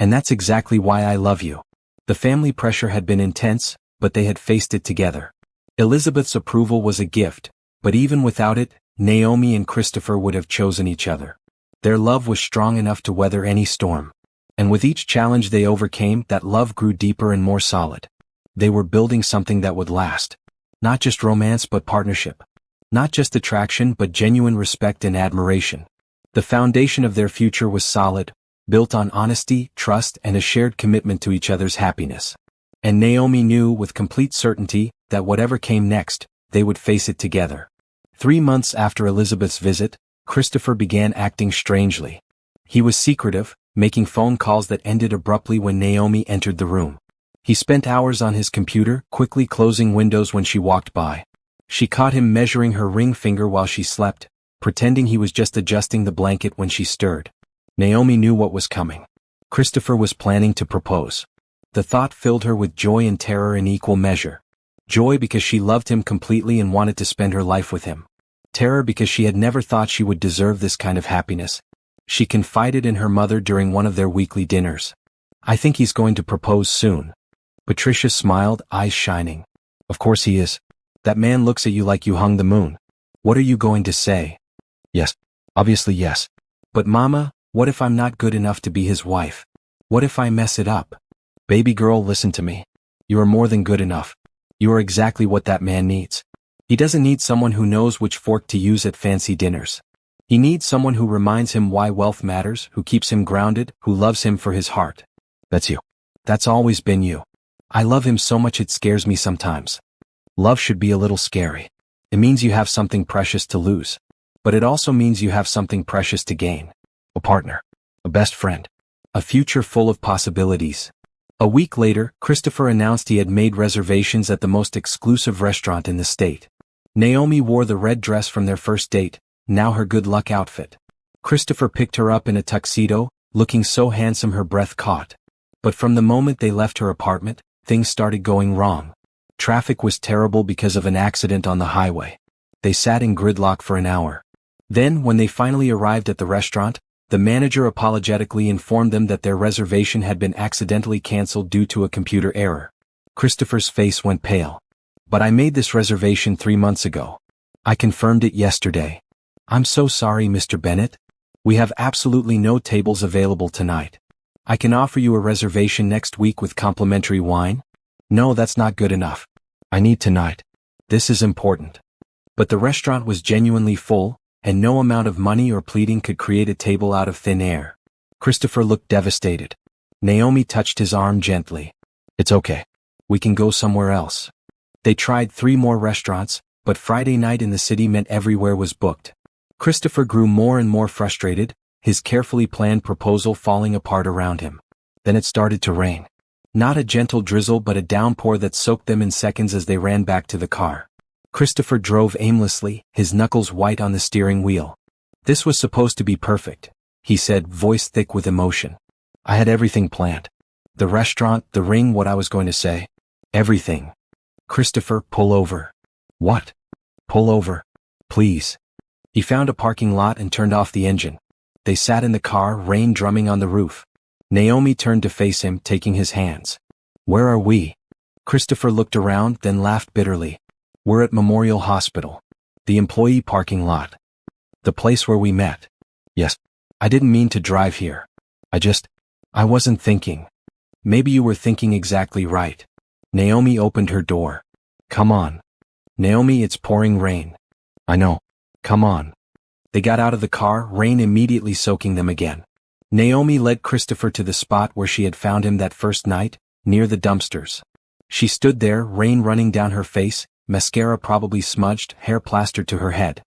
And that's exactly why I love you. The family pressure had been intense, but they had faced it together. Elizabeth's approval was a gift, but even without it, Naomi and Christopher would have chosen each other. Their love was strong enough to weather any storm. And with each challenge they overcame, that love grew deeper and more solid. They were building something that would last. Not just romance but partnership. Not just attraction but genuine respect and admiration. The foundation of their future was solid, built on honesty, trust, and a shared commitment to each other's happiness. And Naomi knew with complete certainty that whatever came next, they would face it together. 3 months after Elizabeth's visit, Christopher began acting strangely. He was secretive, making phone calls that ended abruptly when Naomi entered the room. He spent hours on his computer, quickly closing windows when she walked by. She caught him measuring her ring finger while she slept, pretending he was just adjusting the blanket when she stirred. Naomi knew what was coming. Christopher was planning to propose. The thought filled her with joy and terror in equal measure. Joy because she loved him completely and wanted to spend her life with him. Terror because she had never thought she would deserve this kind of happiness. She confided in her mother during one of their weekly dinners. I think he's going to propose soon. Patricia smiled, eyes shining. Of course he is. That man looks at you like you hung the moon. What are you going to say? Yes. Obviously yes. But Mama, what if I'm not good enough to be his wife? What if I mess it up? Baby girl, listen to me. You are more than good enough. You are exactly what that man needs. He doesn't need someone who knows which fork to use at fancy dinners. He needs someone who reminds him why wealth matters, who keeps him grounded, who loves him for his heart. That's you. That's always been you. I love him so much it scares me sometimes. Love should be a little scary. It means you have something precious to lose. But it also means you have something precious to gain. A partner. A best friend. A future full of possibilities. A week later, Christopher announced he had made reservations at the most exclusive restaurant in the state. Naomi wore the red dress from their first date, now her good luck outfit. Christopher picked her up in a tuxedo, looking so handsome her breath caught. But from the moment they left her apartment, things started going wrong. Traffic was terrible because of an accident on the highway. They sat in gridlock for an hour. Then, when they finally arrived at the restaurant, the manager apologetically informed them that their reservation had been accidentally canceled due to a computer error. Christopher's face went pale. But I made this reservation 3 months ago. I confirmed it yesterday. I'm so sorry, Mr. Bennett. We have absolutely no tables available tonight. I can offer you a reservation next week with complimentary wine. No, that's not good enough. I need tonight. This is important. But the restaurant was genuinely full, and no amount of money or pleading could create a table out of thin air. Christopher looked devastated. Naomi touched his arm gently. It's okay. We can go somewhere else. They tried 3 more restaurants, but Friday night in the city meant everywhere was booked. Christopher grew more and more frustrated, his carefully planned proposal falling apart around him. Then it started to rain. Not a gentle drizzle but a downpour that soaked them in seconds as they ran back to the car. Christopher drove aimlessly, his knuckles white on the steering wheel. This was supposed to be perfect, he said, voice thick with emotion. I had everything planned. The restaurant, the ring, what I was going to say. Everything. Christopher, pull over. What? Pull over. Please. He found a parking lot and turned off the engine. They sat in the car, rain drumming on the roof. Naomi turned to face him, taking his hands. Where are we? Christopher looked around, then laughed bitterly. We're at Memorial Hospital. The employee parking lot. The place where we met. Yes. I didn't mean to drive here. I wasn't thinking. Maybe you were thinking exactly right. Naomi opened her door. Come on. Naomi, it's pouring rain. I know. Come on. They got out of the car, rain immediately soaking them again. Naomi led Christopher to the spot where she had found him that first night, near the dumpsters. She stood there, rain running down her face, mascara probably smudged, hair plastered to her head.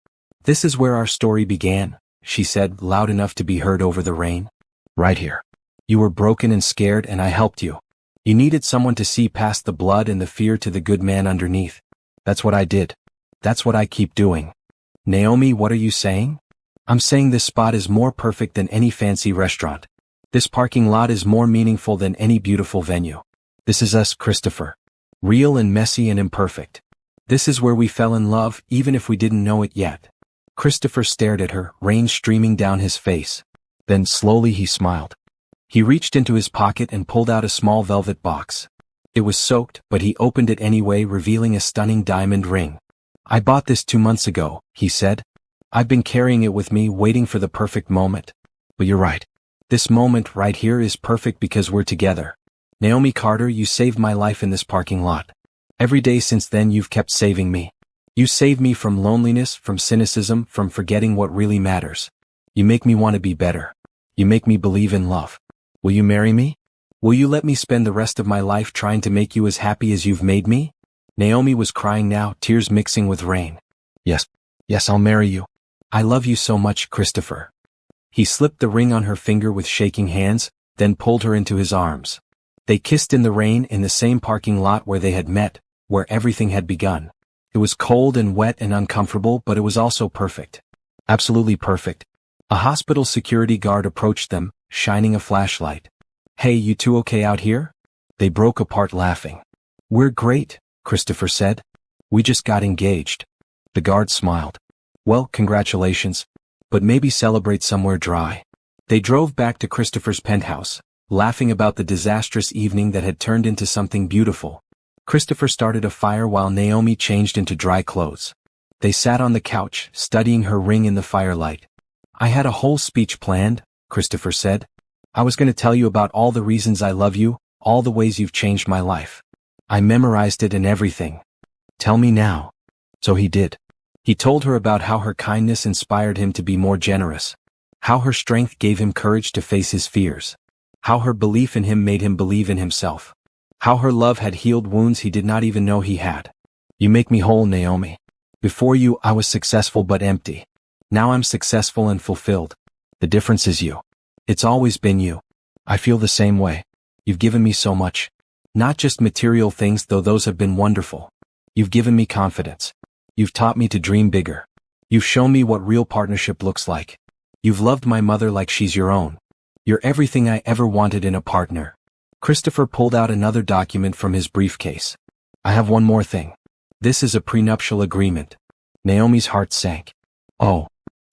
This is where our story began, she said, loud enough to be heard over the rain. Right here. You were broken and scared and I helped you. You needed someone to see past the blood and the fear to the good man underneath. That's what I did. That's what I keep doing. Naomi, what are you saying? I'm saying this spot is more perfect than any fancy restaurant. This parking lot is more meaningful than any beautiful venue. This is us, Christopher. Real and messy and imperfect. This is where we fell in love, even if we didn't know it yet. Christopher stared at her, rain streaming down his face. Then slowly he smiled. He reached into his pocket and pulled out a small velvet box. It was soaked, but he opened it anyway, revealing a stunning diamond ring. I bought this 2 months ago, he said. I've been carrying it with me, waiting for the perfect moment. But you're right. This moment right here is perfect because we're together. Naomi Carter, you saved my life in this parking lot. Every day since then you've kept saving me. You saved me from loneliness, from cynicism, from forgetting what really matters. You make me want to be better. You make me believe in love. Will you marry me? Will you let me spend the rest of my life trying to make you as happy as you've made me? Naomi was crying now, tears mixing with rain. Yes, I'll marry you. I love you so much, Christopher. He slipped the ring on her finger with shaking hands, then pulled her into his arms. They kissed in the rain in the same parking lot where they had met, where everything had begun. It was cold and wet and uncomfortable, but it was also perfect. Absolutely perfect. A hospital security guard approached them, shining a flashlight. Hey, you two okay out here? They broke apart laughing. We're great, Christopher said. We just got engaged. The guard smiled. Well, congratulations. But maybe celebrate somewhere dry. They drove back to Christopher's penthouse, laughing about the disastrous evening that had turned into something beautiful. Christopher started a fire while Naomi changed into dry clothes. They sat on the couch, studying her ring in the firelight. I had a whole speech planned, Christopher said. I was going to tell you about all the reasons I love you, all the ways you've changed my life. I memorized it and everything. Tell me now. So he did. He told her about how her kindness inspired him to be more generous. How her strength gave him courage to face his fears. How her belief in him made him believe in himself. How her love had healed wounds he did not even know he had. You make me whole, Naomi. Before you, I was successful but empty. Now I'm successful and fulfilled. The difference is you. It's always been you. I feel the same way. You've given me so much. Not just material things, though those have been wonderful. You've given me confidence. You've taught me to dream bigger. You've shown me what real partnership looks like. You've loved my mother like she's your own. You're everything I ever wanted in a partner. Christopher pulled out another document from his briefcase. I have one more thing. This is a prenuptial agreement. Naomi's heart sank. Oh.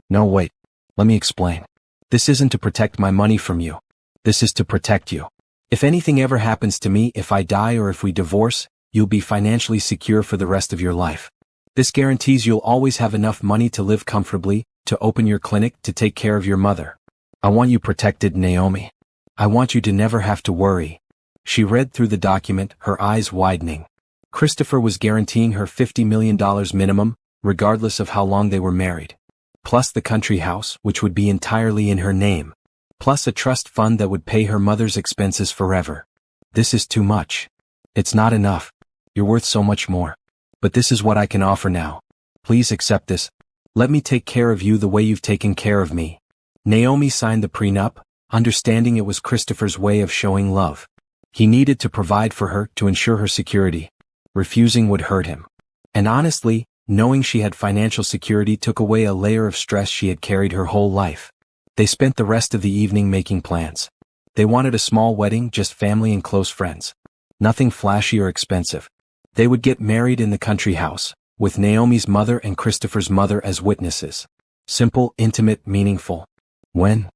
No, wait. Let me explain. This isn't to protect my money from you. This is to protect you. If anything ever happens to me, if I die or if we divorce, you'll be financially secure for the rest of your life. This guarantees you'll always have enough money to live comfortably, to open your clinic, to take care of your mother. I want you protected, Naomi. I want you to never have to worry. She read through the document, her eyes widening. Christopher was guaranteeing her $50 million minimum, regardless of how long they were married. Plus the country house, which would be entirely in her name. Plus a trust fund that would pay her mother's expenses forever. This is too much. It's not enough. You're worth so much more. But this is what I can offer now. Please accept this. Let me take care of you the way you've taken care of me. Naomi signed the prenup, understanding it was Christopher's way of showing love. He needed to provide for her to ensure her security. Refusing would hurt him. And honestly, knowing she had financial security took away a layer of stress she had carried her whole life. They spent the rest of the evening making plans. They wanted a small wedding, just family and close friends. Nothing flashy or expensive. They would get married in the country house, with Naomi's mother and Christopher's mother as witnesses. Simple, intimate, meaningful. When?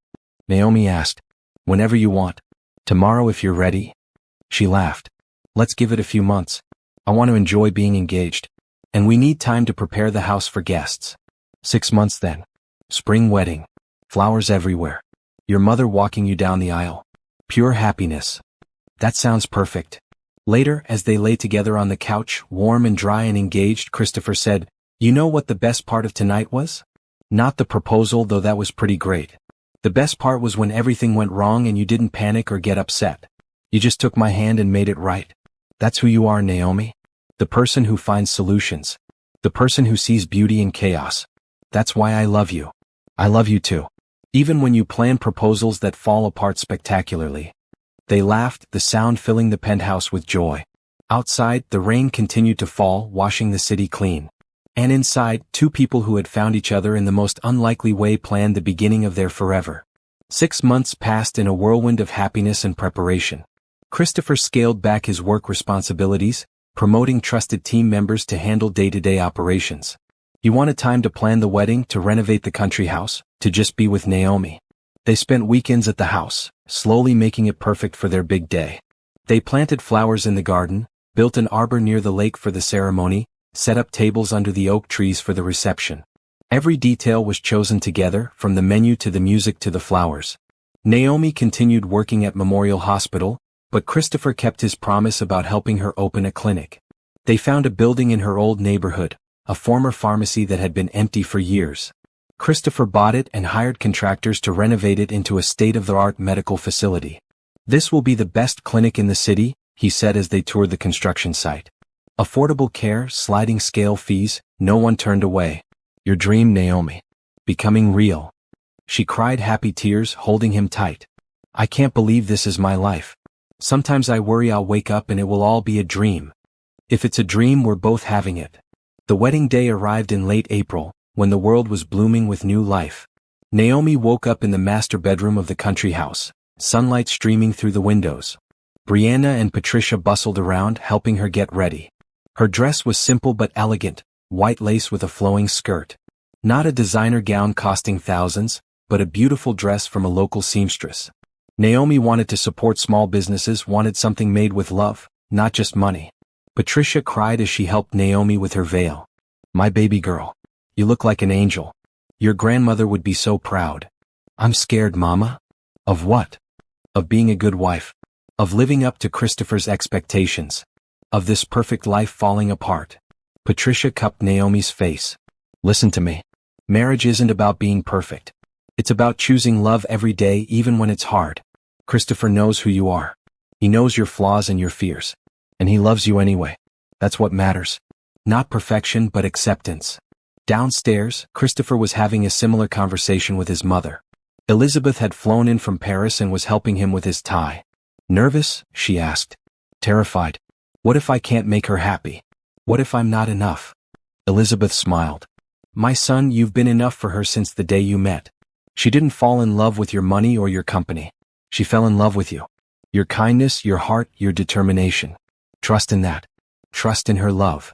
Naomi asked. Whenever you want. Tomorrow if you're ready. She laughed. Let's give it a few months. I want to enjoy being engaged. And we need time to prepare the house for guests. 6 months then. Spring wedding. Flowers everywhere. Your mother walking you down the aisle. Pure happiness. That sounds perfect. Later, as they lay together on the couch, warm and dry and engaged, Christopher said, You know what the best part of tonight was? Not the proposal, though that was pretty great. The best part was when everything went wrong and you didn't panic or get upset. You just took my hand and made it right. That's who you are, Naomi. The person who finds solutions. The person who sees beauty in chaos. That's why I love you. I love you too. Even when you plan proposals that fall apart spectacularly. They laughed, the sound filling the penthouse with joy. Outside, the rain continued to fall, washing the city clean. And inside, two people who had found each other in the most unlikely way planned the beginning of their forever. 6 months passed in a whirlwind of happiness and preparation. Christopher scaled back his work responsibilities, promoting trusted team members to handle day-to-day operations. He wanted time to plan the wedding, to renovate the country house, to just be with Naomi. They spent weekends at the house, slowly making it perfect for their big day. They planted flowers in the garden, built an arbor near the lake for the ceremony, set up tables under the oak trees for the reception. Every detail was chosen together, from the menu to the music to the flowers. Naomi continued working at Memorial Hospital, but Christopher kept his promise about helping her open a clinic. They found a building in her old neighborhood, a former pharmacy that had been empty for years. Christopher bought it and hired contractors to renovate it into a state-of-the-art medical facility. This will be the best clinic in the city, he said as they toured the construction site. Affordable care, sliding scale fees, no one turned away. Your dream, Naomi. Becoming real. She cried happy tears, holding him tight. I can't believe this is my life. Sometimes I worry I'll wake up and it will all be a dream. If it's a dream, we're both having it. The wedding day arrived in late April, when the world was blooming with new life. Naomi woke up in the master bedroom of the country house, sunlight streaming through the windows. Brianna and Patricia bustled around, helping her get ready. Her dress was simple but elegant, white lace with a flowing skirt. Not a designer gown costing thousands, but a beautiful dress from a local seamstress. Naomi wanted to support small businesses, wanted something made with love, not just money. Patricia cried as she helped Naomi with her veil. My baby girl. You look like an angel. Your grandmother would be so proud. I'm scared, Mama. Of what? Of being a good wife. Of living up to Christopher's expectations. of this perfect life falling apart. Patricia cupped Naomi's face. Listen to me. Marriage isn't about being perfect. It's about choosing love every day even when it's hard. Christopher knows who you are. He knows your flaws and your fears. And he loves you anyway. That's what matters. Not perfection but acceptance. Downstairs, Christopher was having a similar conversation with his mother. Elizabeth had flown in from Paris and was helping him with his tie. Nervous? She asked. Terrified. What if I can't make her happy? What if I'm not enough? Elizabeth smiled. My son, you've been enough for her since the day you met. She didn't fall in love with your money or your company. She fell in love with you. Your kindness, your heart, your determination. Trust in that. Trust in her love.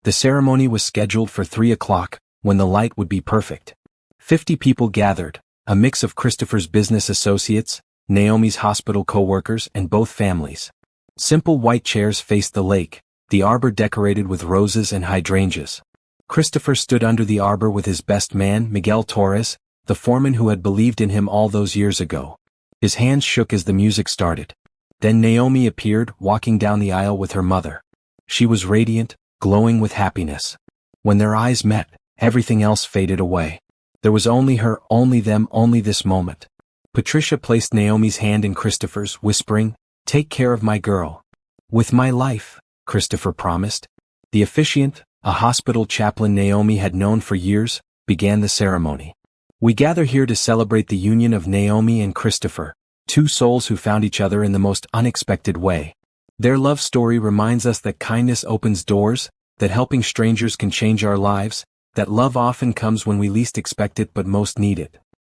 The ceremony was scheduled for 3 o'clock, when the light would be perfect. 50 people gathered, a mix of Christopher's business associates, Naomi's hospital co-workers, and both families. Simple white chairs faced the lake, the arbor decorated with roses and hydrangeas. Christopher stood under the arbor with his best man, Miguel Torres, the foreman who had believed in him all those years ago. His hands shook as the music started. Then Naomi appeared, walking down the aisle with her mother. She was radiant, glowing with happiness. When their eyes met, everything else faded away. There was only her, only them, only this moment. Patricia placed Naomi's hand in Christopher's, whispering, "Take care of my girl." "With my life," Christopher promised. The officiant, a hospital chaplain Naomi had known for years, began the ceremony. We gather here to celebrate the union of Naomi and Christopher, two souls who found each other in the most unexpected way. Their love story reminds us that kindness opens doors, that helping strangers can change our lives, that love often comes when we least expect it but most need it.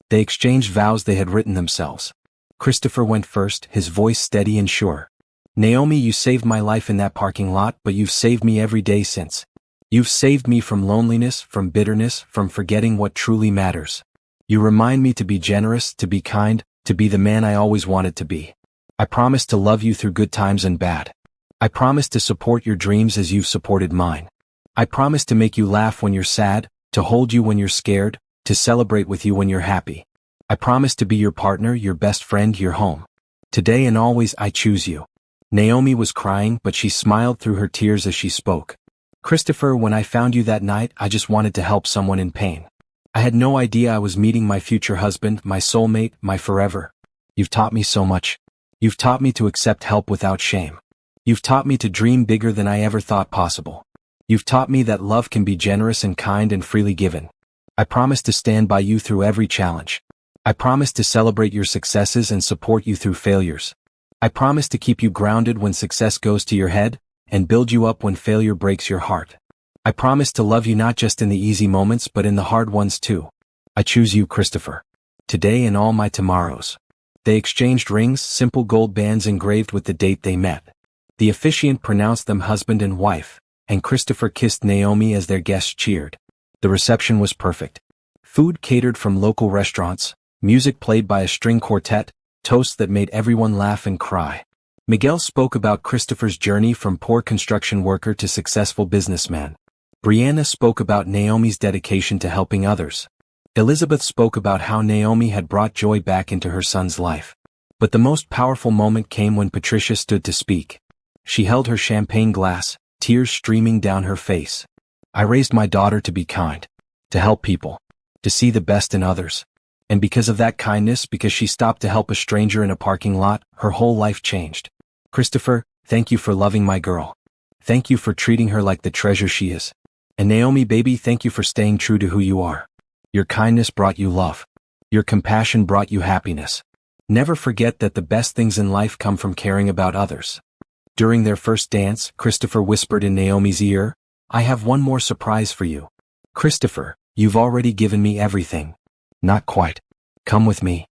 They exchanged vows they had written themselves. Christopher went first, his voice steady and sure. "Naomi, you saved my life in that parking lot, but you've saved me every day since. You've saved me from loneliness, from bitterness, from forgetting what truly matters. You remind me to be generous, to be kind, to be the man I always wanted to be. I promise to love you through good times and bad. I promise to support your dreams as you've supported mine. I promise to make you laugh when you're sad, to hold you when you're scared, to celebrate with you when you're happy. I promise to be your partner, your best friend, your home. Today and always I choose you." Naomi was crying, but she smiled through her tears as she spoke. "Christopher, when I found you that night, I just wanted to help someone in pain. I had no idea I was meeting my future husband, my soulmate, my forever. You've taught me so much. You've taught me to accept help without shame. You've taught me to dream bigger than I ever thought possible. You've taught me that love can be generous and kind and freely given. I promise to stand by you through every challenge. I promise to celebrate your successes and support you through failures. I promise to keep you grounded when success goes to your head, and build you up when failure breaks your heart. I promise to love you not just in the easy moments but in the hard ones too. I choose you, Christopher. Today and all my tomorrows." They exchanged rings, simple gold bands engraved with the date they met. The officiant pronounced them husband and wife, and Christopher kissed Naomi as their guests cheered. The reception was perfect. Food catered from local restaurants, music played by a string quartet, toasts that made everyone laugh and cry. Miguel spoke about Christopher's journey from poor construction worker to successful businessman. Brianna spoke about Naomi's dedication to helping others. Elizabeth spoke about how Naomi had brought joy back into her son's life. But the most powerful moment came when Patricia stood to speak. She held her champagne glass, tears streaming down her face. "I raised my daughter to be kind, to help people, to see the best in others. And because of that kindness, because she stopped to help a stranger in a parking lot, her whole life changed. Christopher, thank you for loving my girl. Thank you for treating her like the treasure she is. And Naomi, baby, thank you for staying true to who you are. Your kindness brought you love. Your compassion brought you happiness. Never forget that the best things in life come from caring about others." During their first dance, Christopher whispered in Naomi's ear, "I have one more surprise for you. Christopher, you've already given me everything." "Not quite. Come with me."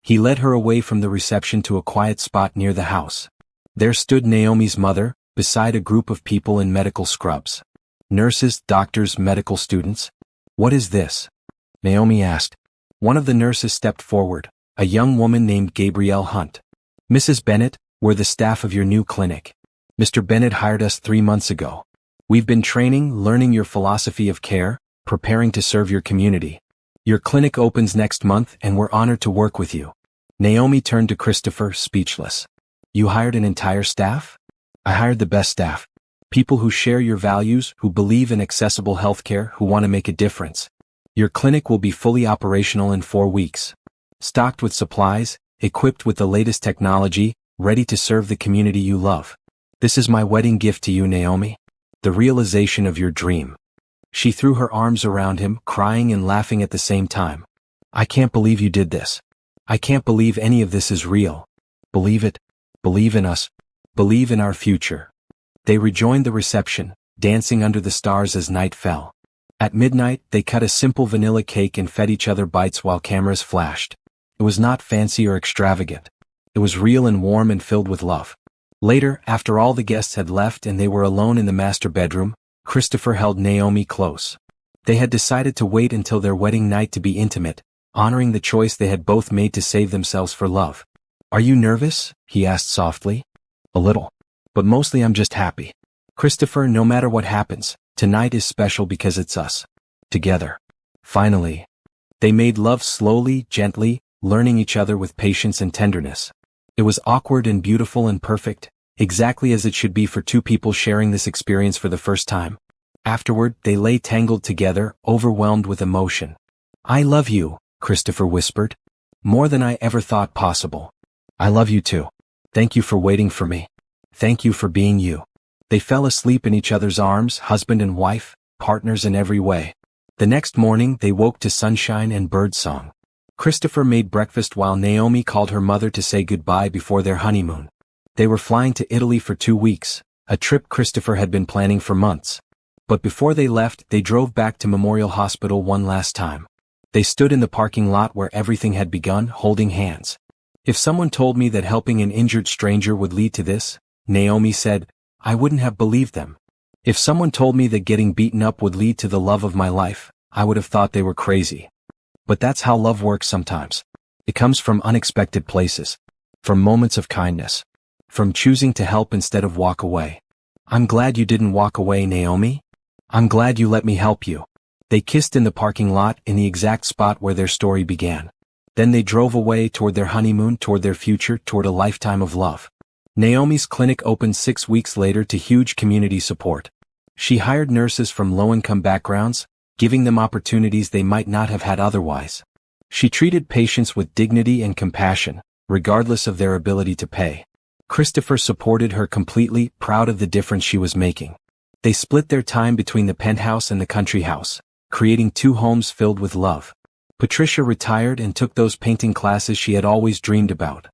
He led her away from the reception to a quiet spot near the house. There stood Naomi's mother, beside a group of people in medical scrubs. Nurses, doctors, medical students. "What is this?" Naomi asked. One of the nurses stepped forward, a young woman named Gabrielle Hunt. "Mrs. Bennett, we're the staff of your new clinic. Mr. Bennett hired us 3 months ago. We've been training, learning your philosophy of care, preparing to serve your community. Your clinic opens next month and we're honored to work with you." Naomi turned to Christopher, speechless. "You hired an entire staff?" "I hired the best staff. People who share your values, who believe in accessible healthcare, who want to make a difference. Your clinic will be fully operational in 4 weeks. Stocked with supplies, equipped with the latest technology, ready to serve the community you love. This is my wedding gift to you, Naomi. The realization of your dream. She threw her arms around him, crying and laughing at the same time. I can't believe you did this. I can't believe any of this is real. Believe it. Believe in us. Believe in our future. They rejoined the reception, dancing under the stars as night fell. At midnight, they cut a simple vanilla cake and fed each other bites while cameras flashed. It was not fancy or extravagant. It was real and warm and filled with love. Later, after all the guests had left and they were alone in the master bedroom, Christopher held Naomi close. They had decided to wait until their wedding night to be intimate, honoring the choice they had both made to save themselves for love. Are you nervous? He asked softly. A little. But mostly I'm just happy. Christopher, no matter what happens, tonight is special because it's us. Together. Finally. They made love slowly, gently, learning each other with patience and tenderness. It was awkward and beautiful and perfect, exactly as it should be for two people sharing this experience for the first time. Afterward, they lay tangled together, overwhelmed with emotion. I love you, Christopher whispered. More than I ever thought possible. I love you too. Thank you for waiting for me. Thank you for being you. They fell asleep in each other's arms, husband and wife, partners in every way. The next morning, they woke to sunshine and birdsong. Christopher made breakfast while Naomi called her mother to say goodbye before their honeymoon. They were flying to Italy for 2 weeks, a trip Christopher had been planning for months. But before they left, they drove back to Memorial Hospital one last time. They stood in the parking lot where everything had begun, holding hands. If someone told me that helping an injured stranger would lead to this, Naomi said, I wouldn't have believed them. If someone told me that getting beaten up would lead to the love of my life, I would have thought they were crazy. But that's how love works sometimes. It comes from unexpected places. From moments of kindness. From choosing to help instead of walk away. I'm glad you didn't walk away, Naomi. I'm glad you let me help you. They kissed in the parking lot in the exact spot where their story began. Then they drove away toward their honeymoon, toward their future, toward a lifetime of love. Naomi's clinic opened 6 weeks later to huge community support. She hired nurses from low-income backgrounds, giving them opportunities they might not have had otherwise. She treated patients with dignity and compassion, regardless of their ability to pay. Christopher supported her completely, proud of the difference she was making. They split their time between the penthouse and the country house, creating 2 homes filled with love. Patricia retired and took those painting classes she had always dreamed about.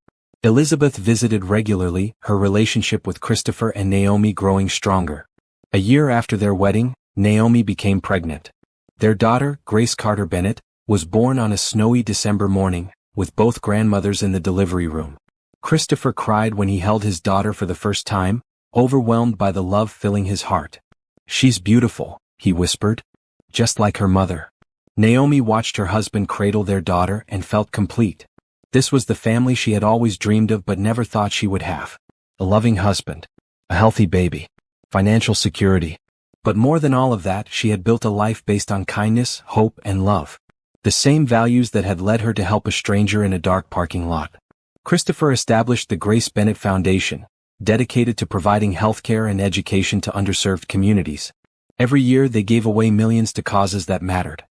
Elizabeth visited regularly, her relationship with Christopher and Naomi growing stronger. A year after their wedding, Naomi became pregnant. Their daughter, Grace Carter Bennett, was born on a snowy December morning, with both grandmothers in the delivery room. Christopher cried when he held his daughter for the first time, overwhelmed by the love filling his heart. She's beautiful, he whispered. Just like her mother. Naomi watched her husband cradle their daughter and felt complete. This was the family she had always dreamed of but never thought she would have. A loving husband. A healthy baby. Financial security. But more than all of that, she had built a life based on kindness, hope, and love. The same values that had led her to help a stranger in a dark parking lot. Christopher established the Grace Bennett Foundation, dedicated to providing healthcare and education to underserved communities. Every year they gave away millions to causes that mattered.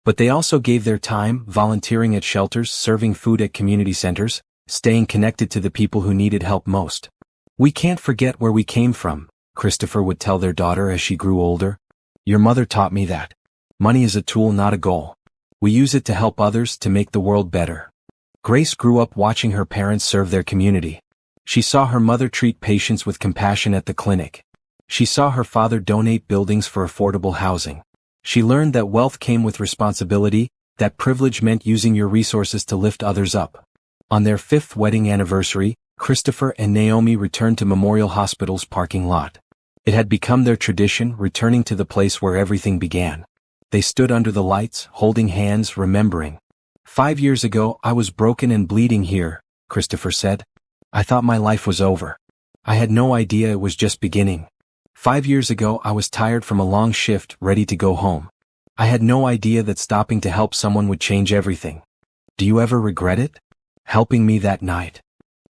But they also gave their time, volunteering at shelters, serving food at community centers, staying connected to the people who needed help most. We can't forget where we came from, Christopher would tell their daughter as she grew older. Your mother taught me that. Money is a tool, not a goal. We use it to help others, to make the world better. Grace grew up watching her parents serve their community. She saw her mother treat patients with compassion at the clinic. She saw her father donate buildings for affordable housing. She learned that wealth came with responsibility, that privilege meant using your resources to lift others up. On their 5th wedding anniversary, Christopher and Naomi returned to Memorial Hospital's parking lot. It had become their tradition, returning to the place where everything began. They stood under the lights, holding hands, remembering. 5 years ago, I was broken and bleeding here, Christopher said. I thought my life was over. I had no idea it was just beginning. 5 years ago, I was tired from a long shift, ready to go home. I had no idea that stopping to help someone would change everything. Do you ever regret it? Helping me that night.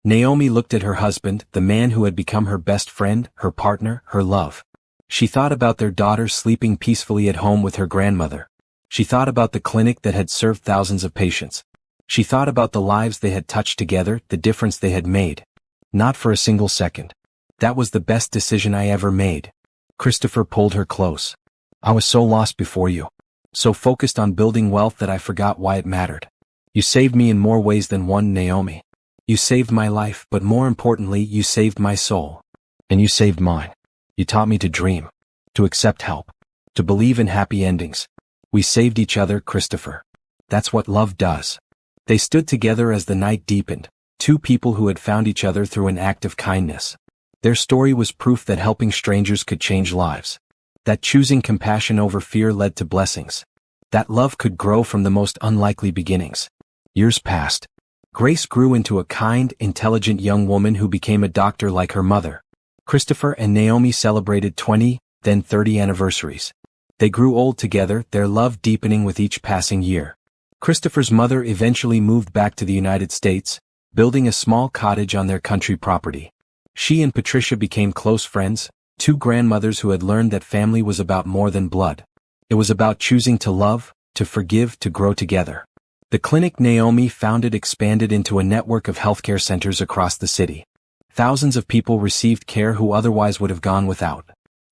Naomi looked at her husband, the man who had become her best friend, her partner, her love. She thought about their daughter sleeping peacefully at home with her grandmother. She thought about the clinic that had served thousands of patients. She thought about the lives they had touched together, the difference they had made. Not for a single second. That was the best decision I ever made. Christopher pulled her close. I was so lost before you. So focused on building wealth that I forgot why it mattered. You saved me in more ways than one, Naomi. You saved my life, but more importantly, you saved my soul. And you saved mine. You taught me to dream. To accept help. To believe in happy endings. We saved each other, Christopher. That's what love does. They stood together as the night deepened, two people who had found each other through an act of kindness. Their story was proof that helping strangers could change lives. That choosing compassion over fear led to blessings. That love could grow from the most unlikely beginnings. Years passed. Grace grew into a kind, intelligent young woman who became a doctor like her mother. Christopher and Naomi celebrated 20, then 30 anniversaries. They grew old together, their love deepening with each passing year. Christopher's mother eventually moved back to the United States, building a small cottage on their country property. She and Patricia became close friends, two grandmothers who had learned that family was about more than blood. It was about choosing to love, to forgive, to grow together. The clinic Naomi founded expanded into a network of healthcare centers across the city. Thousands of people received care who otherwise would have gone without.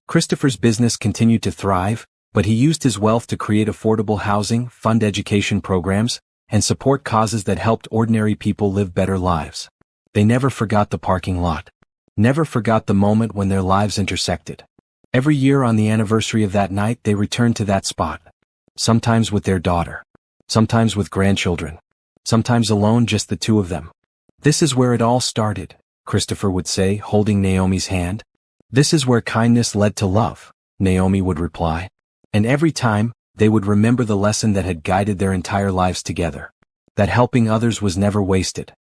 Christopher's business continued to thrive, but he used his wealth to create affordable housing, fund education programs, and support causes that helped ordinary people live better lives. They never forgot the parking lot. Never forgot the moment when their lives intersected. Every year on the anniversary of that night they returned to that spot. Sometimes with their daughter. Sometimes with grandchildren. Sometimes alone, just the two of them. This is where it all started, Christopher would say, holding Naomi's hand. This is where kindness led to love, Naomi would reply. And every time, they would remember the lesson that had guided their entire lives together. That helping others was never wasted.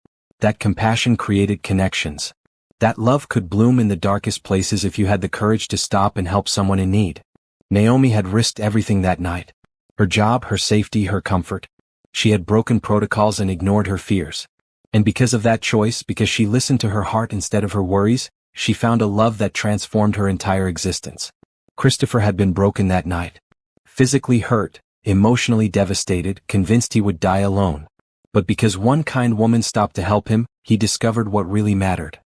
That compassion created connections. That love could bloom in the darkest places if you had the courage to stop and help someone in need. Naomi had risked everything that night. Her job, her safety, her comfort. She had broken protocols and ignored her fears. And because of that choice, because she listened to her heart instead of her worries, she found a love that transformed her entire existence. Christopher had been broken that night. Physically hurt, emotionally devastated, convinced he would die alone. But because one kind woman stopped to help him, he discovered what really mattered.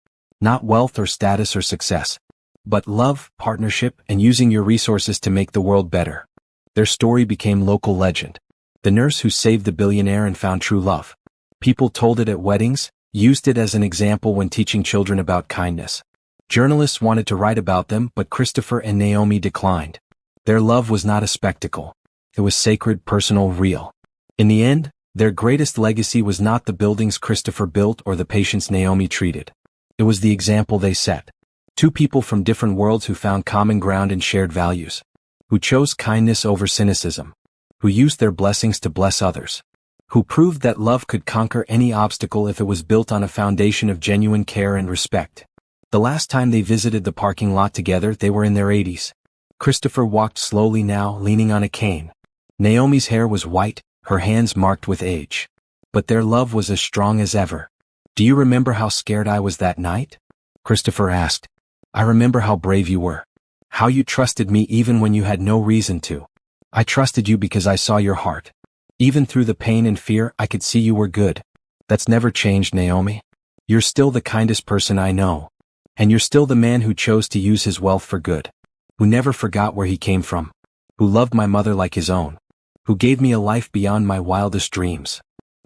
Not wealth or status or success, but love, partnership, and using your resources to make the world better. Their story became local legend. The nurse who saved the billionaire and found true love. People told it at weddings, used it as an example when teaching children about kindness. Journalists wanted to write about them, but Christopher and Naomi declined. Their love was not a spectacle. It was sacred, personal, real. In the end, their greatest legacy was not the buildings Christopher built or the patients Naomi treated. It was the example they set. Two people from different worlds who found common ground and shared values. Who chose kindness over cynicism. Who used their blessings to bless others. Who proved that love could conquer any obstacle if it was built on a foundation of genuine care and respect. The last time they visited the parking lot together, they were in their 80s. Christopher walked slowly now, leaning on a cane. Naomi's hair was white, her hands marked with age. But their love was as strong as ever. Do you remember how scared I was that night? Christopher asked. I remember how brave you were. How you trusted me even when you had no reason to. I trusted you because I saw your heart. Even through the pain and fear, I could see you were good. That's never changed, Naomi. You're still the kindest person I know. And you're still the man who chose to use his wealth for good. Who never forgot where he came from. Who loved my mother like his own. Who gave me a life beyond my wildest dreams.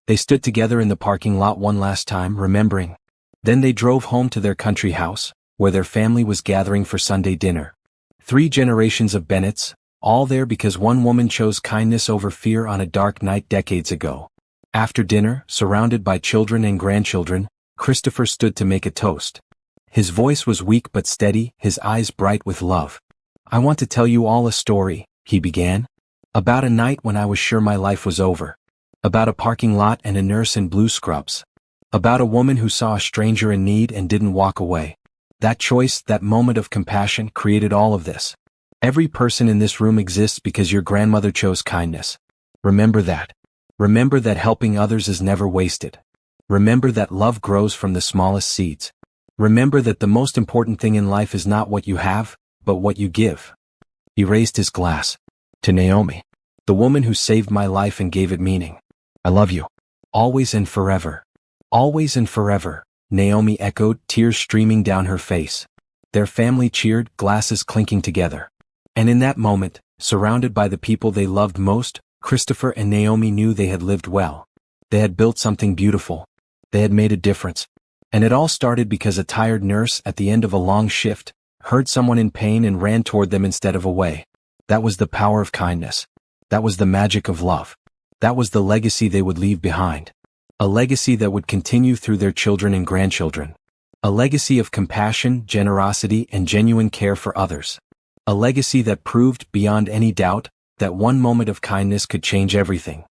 They stood together in the parking lot one last time, remembering. Then they drove home to their country house, where their family was gathering for Sunday dinner. 3 generations of Bennetts, all there because one woman chose kindness over fear on a dark night decades ago. After dinner, surrounded by children and grandchildren, Christopher stood to make a toast. His voice was weak but steady, his eyes bright with love. I want to tell you all a story, he began. About a night when I was sure my life was over. About a parking lot and a nurse in blue scrubs. About a woman who saw a stranger in need and didn't walk away. That choice, that moment of compassion, created all of this. Every person in this room exists because your grandmother chose kindness. Remember that. Remember that helping others is never wasted. Remember that love grows from the smallest seeds. Remember that the most important thing in life is not what you have, but what you give. He raised his glass. To Naomi, the woman who saved my life and gave it meaning. I love you. Always and forever. Always and forever, Naomi echoed, tears streaming down her face. Their family cheered, glasses clinking together. And in that moment, surrounded by the people they loved most, Christopher and Naomi knew they had lived well. They had built something beautiful. They had made a difference. And it all started because a tired nurse at the end of a long shift heard someone in pain and ran toward them instead of away. That was the power of kindness. That was the magic of love. That was the legacy they would leave behind. A legacy that would continue through their children and grandchildren. A legacy of compassion, generosity, and genuine care for others. A legacy that proved, beyond any doubt, that one moment of kindness could change everything.